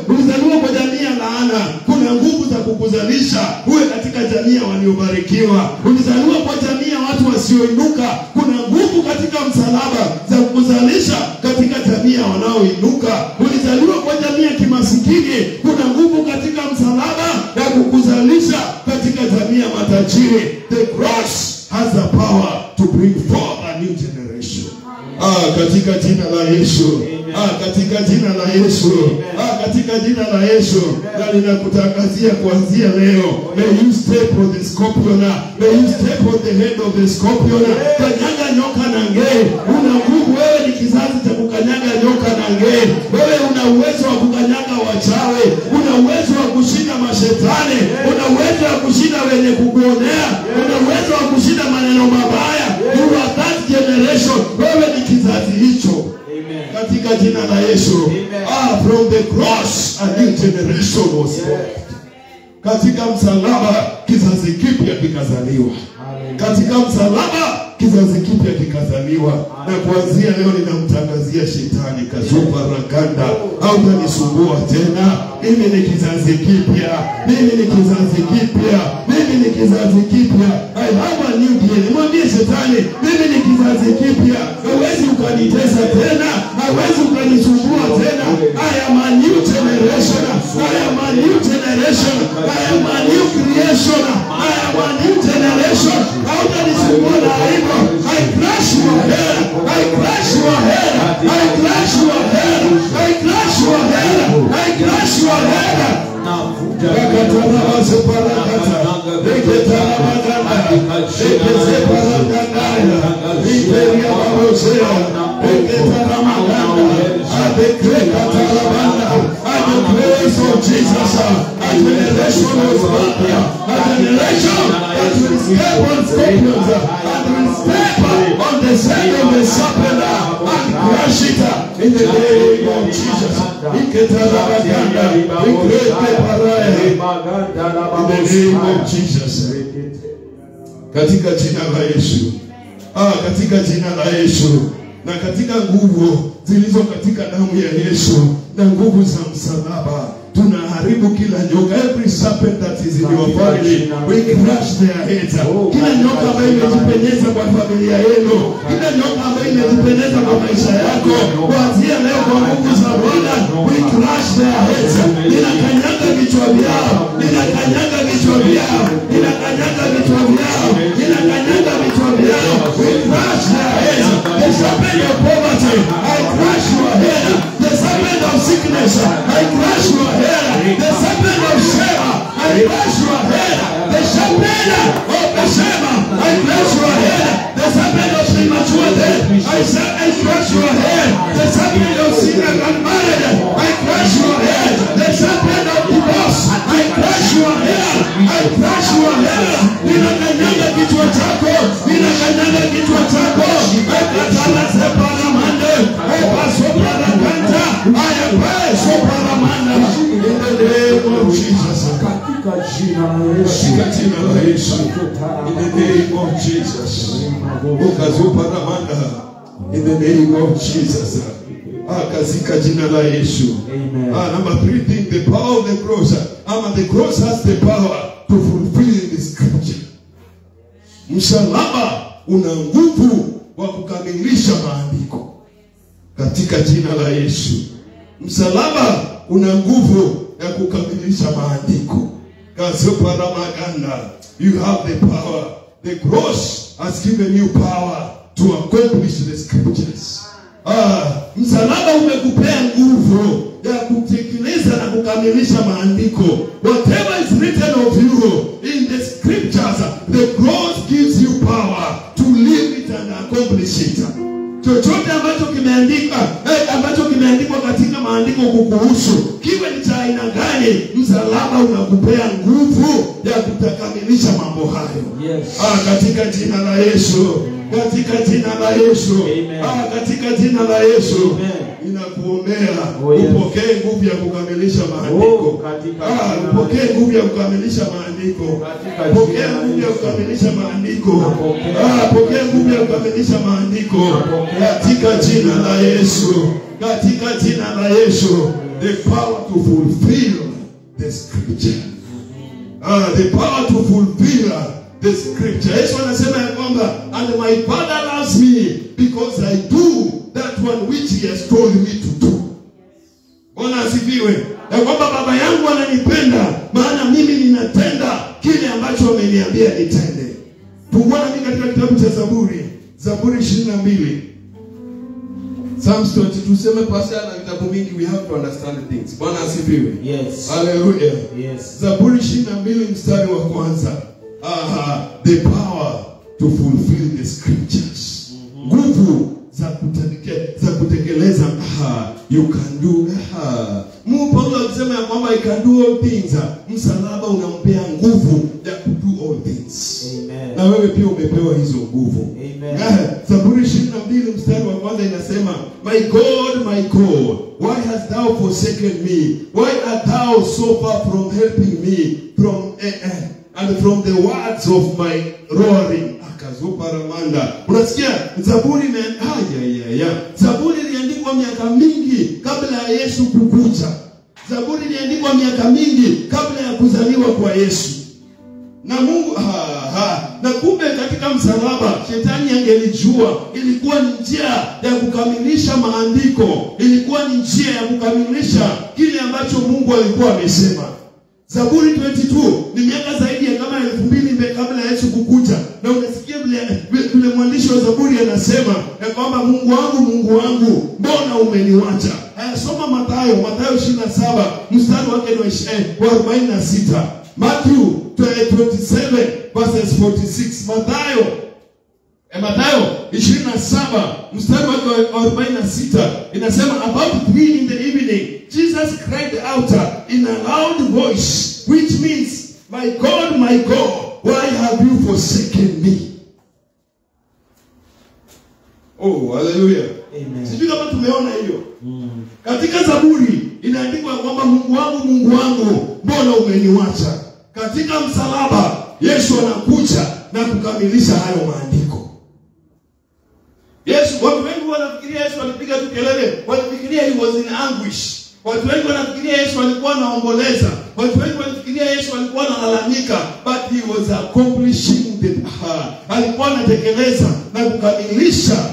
Ulizaliwa kwa jamii ya laana, kuna nguvu za kukuzalisha uwe katika jamii ya waliobarikiwa. Ulizaliwa kwa jamii ya watu wasioinuka, kuna nguvu katika msalaba za kukuzalisha katika jamii ya wanaoinuka. Ulizaliwa kwa jamii ya kimasikini, kuna nguvu katika msalaba ya kukuzalisha katika jamii ya matajiri. The cross has the power to bring forth a new generation. Katika jina la Yesu. Katika jina la Yesu. Katika jina la Yesu. Na ninakutangazia kuanzia leo, may you step on the scorpion. May you step on the head of the scorpion. Kanyaga nyoka na ngee. Una nguvu, wewe ni kizazi cha kukanyaga nyoka na ngee. Wewe una uwezo wa kukanyaga wachawi. Una uwezo wa kushinda mashetani. Una uwezo wa kushinda wenye kukuonea. Una uwezo wa kushinda maneno mabaya. You are that generation. Wewe ni kizazi hicho. Katika jina la Yesu. From the cross a new generation was born. Katika msalaba kizazi kipya kikazaliwa. Katika msalaba kizazi kipya kikazaliwa. Na kuanzia leo ninamtangazia shetani, kazupa rakanda, hautanisumbua tena. Mimi ni kizazi kipya. Mimi ni kizazi kipya. Mimi ni kizazi kipya. I have a new DNA. Mwambie shetani, mimi ni kizazi kipya. Hawezi ukanitesa tena. Hawezi ukanisumbua tena. I am a new generation. I am a new generation. I am a new creation. I am a new generation. Hautanisumbua na aibu. I crush your head. I crush your head. I crush your head. I crush your head. I crush your head. In the name of Jesus. In the name of Jesus. Katika jina la Yesu. Katika jina la Yesu. Na katika nguvu zilizo katika damu ya Yesu na nguvu za msalaba, tunaharibu kila nyoka. Every serpent that is in your family, we crush their heads. Kila nyoka ambayo imejipenyeza kwa familia yenu, kila nyoka ambayo imejipenyeza kwa maisha yako, kuanzia leo kwa nguvu za Bwana, we crush their heads. Ninakanyaga vichwa vyao. Ninakanyaga vichwa vyao. Ninakanyaga vichwa vyao. Ninakanyaga vichwa vyao. We crush their heads. The serpent of poverty, I crush your head. The serpent of sickness, I crush your head. The serpent of shame, I crush your head. The serpent of the shame, I crush your head. The serpent I pray so paramanda in the name of Jesus. Katika jina la Yesu. Katika jina la Yesu. In the name of Jesus. Ukazo paramanda in the name of Jesus. Katika jina la Yesu. Amen. Number 3 thing, the power of the cross. The cross has the power to fulfill the scripture. Msalaba una nguvu wa kukamilisha maandiko. Katika jina la Yesu. Msalaba una nguvu ya kukamilisha maandiko. You have the power. The cross has given you power to accomplish the scriptures. Msalaba umekupea nguvu ya kutekeleza na kukamilisha maandiko. Whatever is written of you in the scriptures, the cross gives you power to live it and accomplish it. Chochote ambacho kimeandikwa katika maandiko kukuhusu, kiwe ni cha aina gani, msalaba unakupea nguvu ya kutakamilisha mambo hayo. Yes. Katika jina la Yesu. Katika jina la Yesu. Katika jina la Yesu. Ninakuombea upokee nguvu ya kukamilisha maandiko. Upokee nguvu ya kukamilisha maandiko. Pokea nguvu ya kukamilisha maandiko. Pokea nguvu ya kukamilisha maandiko. Katika jina la Yesu. Katika jina la Yesu. The power to fulfill the scripture. The power to fulfill the scripture. Yesu anasema ya kwamba, and my Father loves me because I do that one which he has told me to do. Bwana asifiwe. Ya kwamba baba yangu ananipenda maana mimi ninatenda kile ambacho ameniambia nitende. Fungua nami katika kitabu cha Zaburi 22. Psalms 22. Sema pastor na vitabu mingi, we have to understand things. Bwana asifiwe. Yes. Hallelujah. Yes. Zaburi 22 mstari wa kwanza. The power to fulfill the scriptures. Nguvu za kutekeleza. You can do. Paulo akisema ya kwamba I can do all things. Msalaba unampea nguvu ya to do all things. Amen. Na wewe pia umepewa hizo nguvu. Amen. Zaburi 22 mstari wa kwanza inasema, my God, why hast thou forsaken me? Why art thou so far from helping me and from the words of my roaring? Akazuparamanda. Unasikia Zaburi Zaburi iliandikwa miaka mingi kabla ya Yesu kukuja. Zaburi iliandikwa miaka mingi kabla ya kuzaliwa kwa Yesu. Na Mungu na kumbe katika msalaba shetani angelijua ilikuwa ni njia ya kukamilisha maandiko, ilikuwa ni njia ya kukamilisha kile ambacho Mungu alikuwa amesema. Zaburi 22 ni miaka zaidi ya kama 2000 kabla ya Yesu kukuja. Na unasikia vile mwandishi wa Zaburi anasema ya kwamba Mungu wangu, mbona umeniacha? Soma Mathayo 27 mstari wake wa 46. Matthew 27 verses 46. Mathayo 27 mstari wake wa 46 inasema, about 3 in the evening Jesus cried out in a loud voice, which means, my God, why have you forsaken me? Oh, hallelujah. Amen. Sijui kama tumeona hiyo. Katika Zaburi inaandikwa kwamba Mungu wangu, mbona umeniacha? Katika msalaba Yesu anakuja na kukamilisha hayo maandiko. Watu wengi wanafikiria Yesu alipiga tu kelele, wanafikiria he was in anguish. Watu wengi wanafikiria Yesu alikuwa anaomboleza. Watu wengi wanafikiria Yesu alikuwa analalamika, but he was accomplishing alikuwa anatekeleza na kukamilisha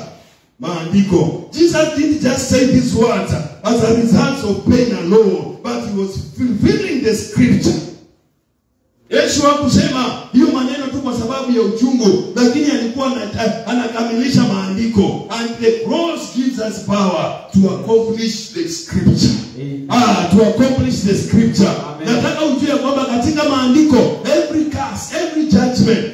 maandiko. Jesus didn't just say these words as a result of pain alone, but he was fulfilling the scripture. Yesu hakusema hiyo maneno tu kwa sababu ya uchungu, lakini alikuwa anakamilisha maandiko. And the cross gives us power to accomplish the scripture. To accomplish the scripture. Nataka ujue kwamba katika maandiko, every curse, every judgment,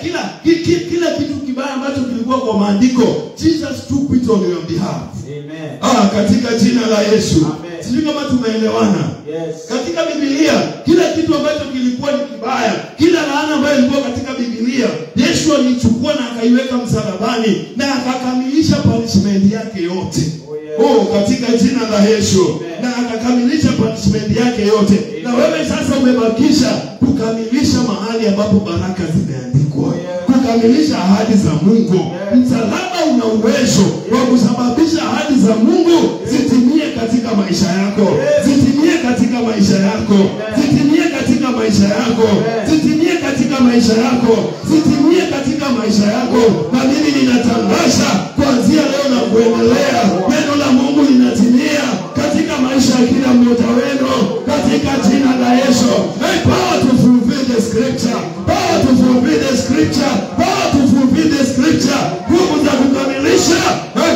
kila kitu kibaya ambacho kilikuwa kwa maandiko, Jesus took it on your behalf. Amen. Katika jina la Yesu. Amen. Sijui kama tumeelewana. Yes. Katika Biblia, kila kitu ambacho kilikuwa ni kibaya, kila laana ambayo ilikuwa katika Biblia, Yesu alichukua na akaiweka msalabani na akakamilisha punishment yake yote. Oh, yes. Oh, katika jina la Yesu. Na akakamilisha punishment yake yote. Na wewe sasa umebakisha kukamilisha mahali ambapo baraka zimeandikwa. Kukamilisha ahadi za Mungu. Msalaba una uwezo wa kusababisha ahadi za Mungu zitimie katika maisha yako. Zitimie katika maisha yako. Zitimie katika maisha yako. Zitimie katika maisha yako. Zitimie katika maisha yako. Na mimi ninatangaza kuanzia leo na kuendelea, neno la Mungu linatimia katika maisha ya kila mmoja wenu katika jina la Yesu. Hey, power to fulfill the scripture. Power to fulfill the scripture. Power to fulfill the scripture. Nguvu za kukamilisha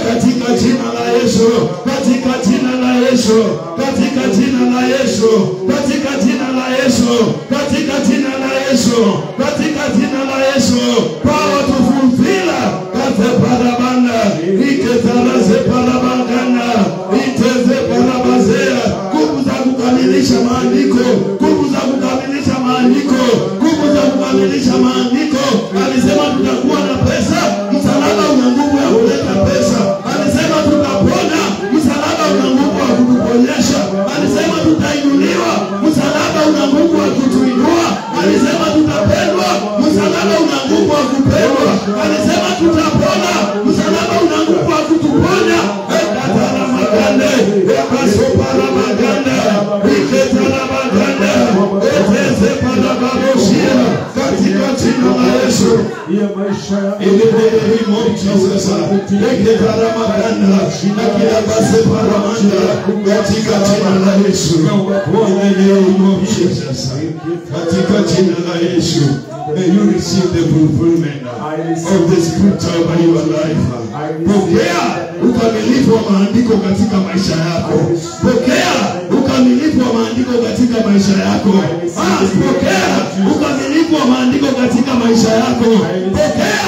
katika jina la Yesu. Katika jina la Yesu. Katika jina la Yesu. Katika jina la Yesu. Katika jina la Yesu. Katika jina la Yesu. Power to fulfill kate parabanda. Iketaraze parabangana. Iteze parabazea. Nguvu za kukamilisha maandiko. Nguvu za kukamilisha maandiko. Nguvu za kukamilisha maandiko. Alisema tutakuwa na pesa. Msalaba una nguvu ya kuleta pesa. Alisema tutapona. Msalaba una nguvu ya kutuponyesha. Alisema tutainuliwa. Msalaba una nguvu ya kutuinua. Alisema tutapendwa. Msalaba una nguvu ya kupendwa. Alisema tutapona. Msalaba una nguvu ya kutuponya. Ekatara maganda. Ekasopara maganda. Iketara maganda. Eteze para baboshia. Katika jina la Yesu. In the name of Jesus. Eketara maganda. Nakila base para manda. Katika jina la Yesu. In the name of Jesus. Katika jina la Yesu. May you receive the fulfillment of the scripture over your life. Pokea ukamilifu wa maandiko katika maisha yako. Pokea ukamilifu wa maandiko katika maisha yako. Pokea ukamilifu wa maandiko katika maisha yako. Pokea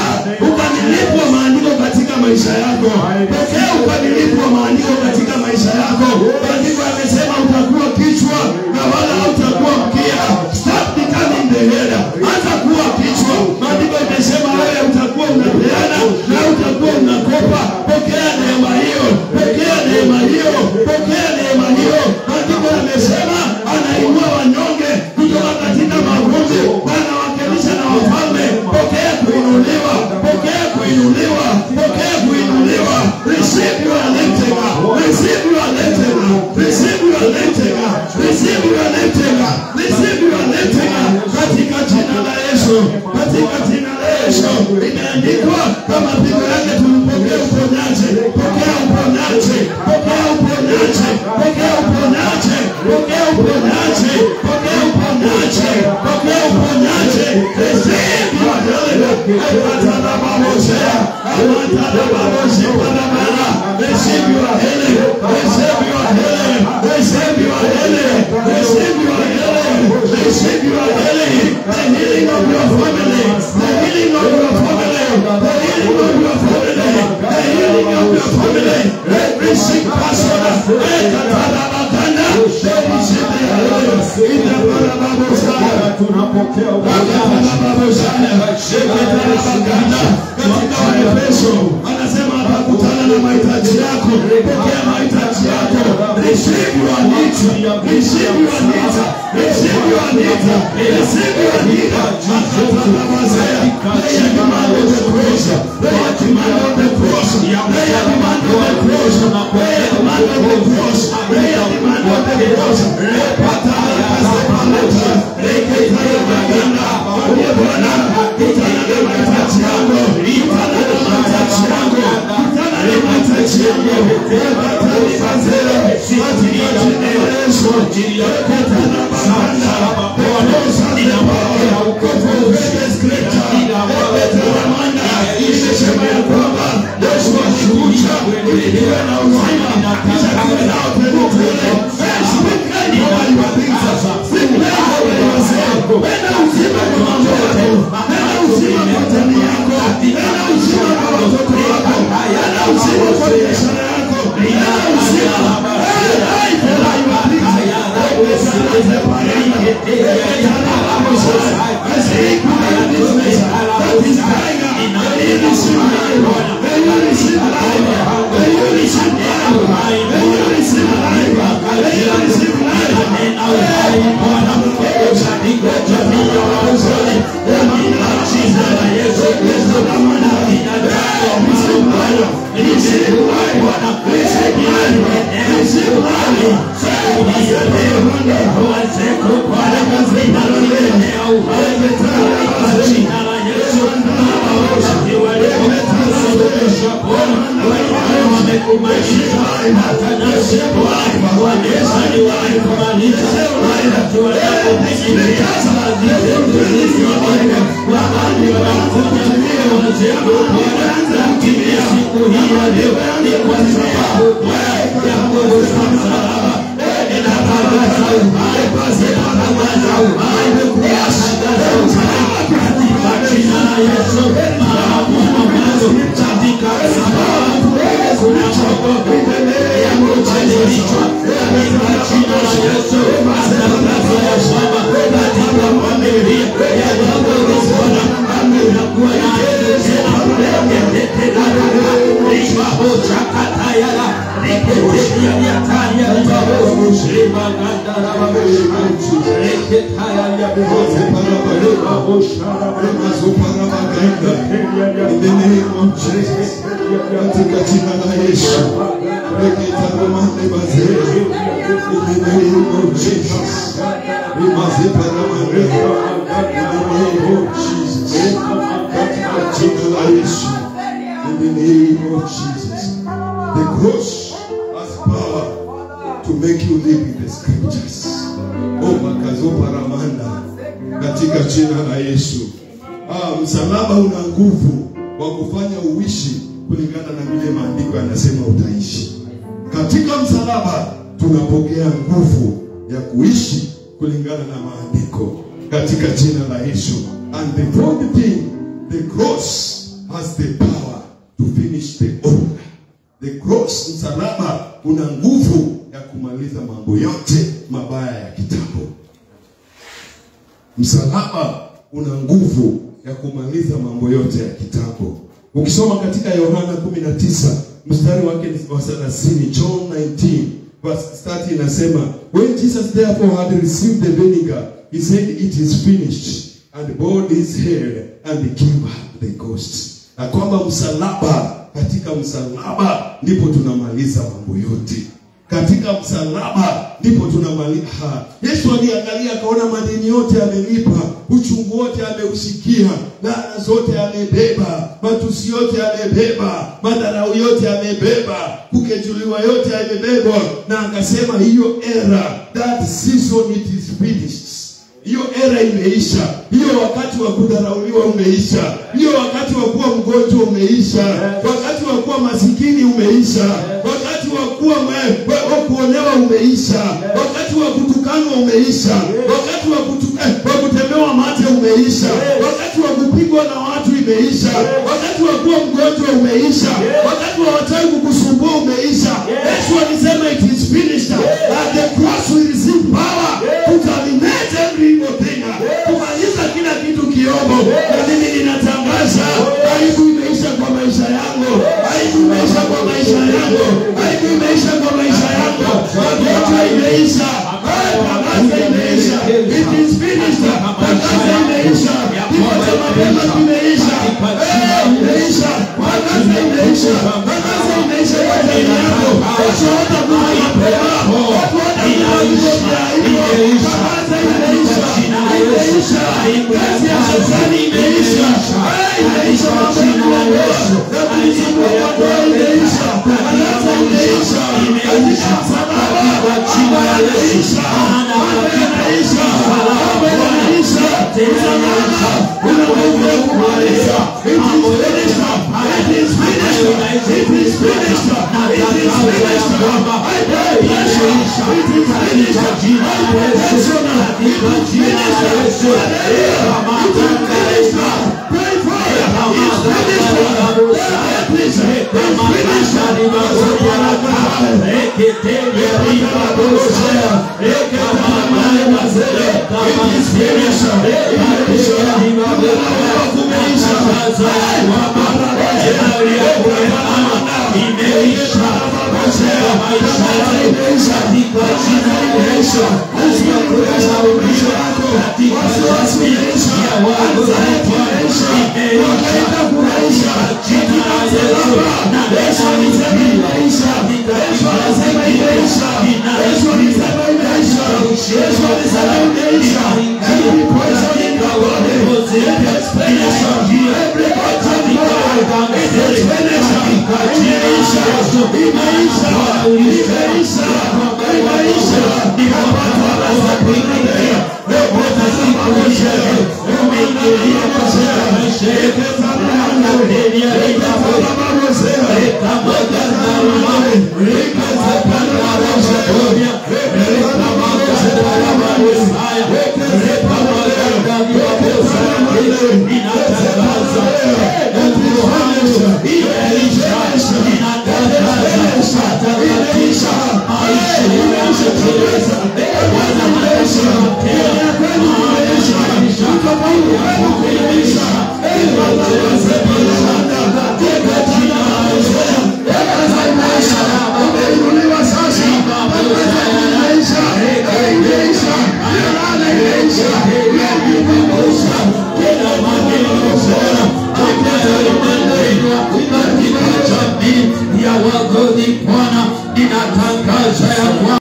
ukamilifu wa maandiko katika maisha yako. Pokea ukamilifu wa maandiko katika maisha yako. Maandiko yamesema utakuwa kichwa na wala hautakuwa mkia. Stop becoming the head. Hata kuwa kichwa. Maandiko yamesema wewe utakuwa unapeana na utakuwa unakopa. Pokea neema hiyo. Pokea neema hiyo. Pokea neema hiyo. Maandiko yamesema anainua wanyonge kutoka katika mavumbi na anawakilisha na wafalme. Pokea kuinuliwa. Pokea kuinuliwa. Pokea kuinuliwa. Receive your lifting. Receive your lifting. Receive your lifting. Receive your lifting. Receive your lifting. Katika jina la Yesu. Katika jina la Yesu. Imeandikwa kama pigo yake tulipokea uponyaji. Pokea uponyaji. Pokea uponyaji. Pokea uponyaji. Pokea uponyaji. Pokea uponyaji. Pokea uponyaji. Receive your healing. Amatana babosea. Amatana babosea panamana. Receive your healing. Receive your healing. Receive your healing. Receive your healing. Receive your healing. The healing of your family. The healing of your family. The healing of your family. The healing of your family. Every sick person. Ekatana maganda. Receive the healing. In the Barababosaya. Tunapokea Barababosaya. Ekatana maganda. Katika Waefeso anasema atakutana na mahitaji yako. Pokea mahitaji yako. Receive your needs. Receive your needs. Receive your needs. Receive your needs. Akatana mazaya. Lay a demand on the cross. Lay a demand on the cross. Lay a demand on the cross. Lay a demand on the cross. Lay a demand on the cross. Patana kasepaleta. Eketana maganda. Oye Bwana, kutana na mahitaji yako. Kutana na mahitaji yako. Kutana na mahitaji yako. Ekatani mazera. Katika jina la Yesu. Ekatana maganda. Ekosa na baba. Kufufete scripture. Ekatana manda. Imesema ya kwamba Yesu ashukucha. Ilikiwe na uzima. Kisha kiwe na upenutele. Speak over your things. Speak over your self. Penda uzima kwa mambo yako. Penda uzima kwa jamii yako. Penda uzima kwa watoto wako. Penda uzima kwa biashara yako. Penda uzima. Hey, penda your things. I say, good business. That is tiger. May you receive life. May you receive life. May you receive life. Msalaba una nguvu wa kufanya uishi kulingana na vile maandiko yanasema utaishi. Katika msalaba tunapokea nguvu ya kuishi kulingana na maandiko katika jina la Yesu. And the fourth thing, the cross has the power to finish the order. The cross, msalaba una nguvu ya kumaliza mambo yote mabaya ya kitambo. Msalaba una nguvu ya kumaliza mambo yote ya kitambo. Ukisoma katika Yohana 19 mstari wake wa 30, John 19 verse 30 inasema, when Jesus therefore had received the vinegar, he said, it is finished, and bowed his head and gave up the ghost. Na kwamba msalaba, katika msalaba ndipo tunamaliza mambo yote. Katika msalaba ndipo tunamaliza. Yesu aliangalia akaona madeni yote amelipa, uchungu wote ameushikia, laana zote amebeba, matusi yote amebeba, madharau yote amebeba, kukejuliwa yote amebeba, na akasema hiyo era, that season it is finished. Hiyo era imeisha. Hiyo wakati wa kudharauliwa umeisha. Hiyo wakati wa kuwa mgonjwa umeisha. Wakati wa kuwa masikini umeisha. Wakati wa kuwa kuonewa umeisha. Wakati wa kutukanwa umeisha. Wakati wa kutemewa mate umeisha. Wakati wa kupigwa na watu imeisha. Wakati wa kuwa mgonjwa umeisha. Wakati wa wachawi kukusumbua umeisha. Yesu alisema it is finished. At the cross we receive power to terminate every evil thing. Kumaliza kila kitu kiobo. Na mimi ninatangaza aibu imeisha kwa maisha yangu. Aibu imeisha kwa maisha yangu. Aibu imeisha kwa maisha yangu. Magonjwa imeisha. Tangaza imeisha. It is finished. Tangaza imeisha. Kifo mapema kimeisha. Imeisha. Tangaza imeisha. Tangaza imeisha kwa jina yako. Ushoda kwa mapema. Watu wanakuwa imeisha. Tangaza imeisha. Imeisha. Kazi ya shetani imeisha. Imeisha kwa jina la Yesu. Na kuzimu wako imeisha. Tangaza imeisha. Imeisha. Salama kwa jina la Yesu. Imeisha. Imeisha. Salama. Unakuja kumaliza. It is finished. It is finished. It is finished. It is finished. I pray. It is finished. I pray. It is finished. Pray for it. It's finished.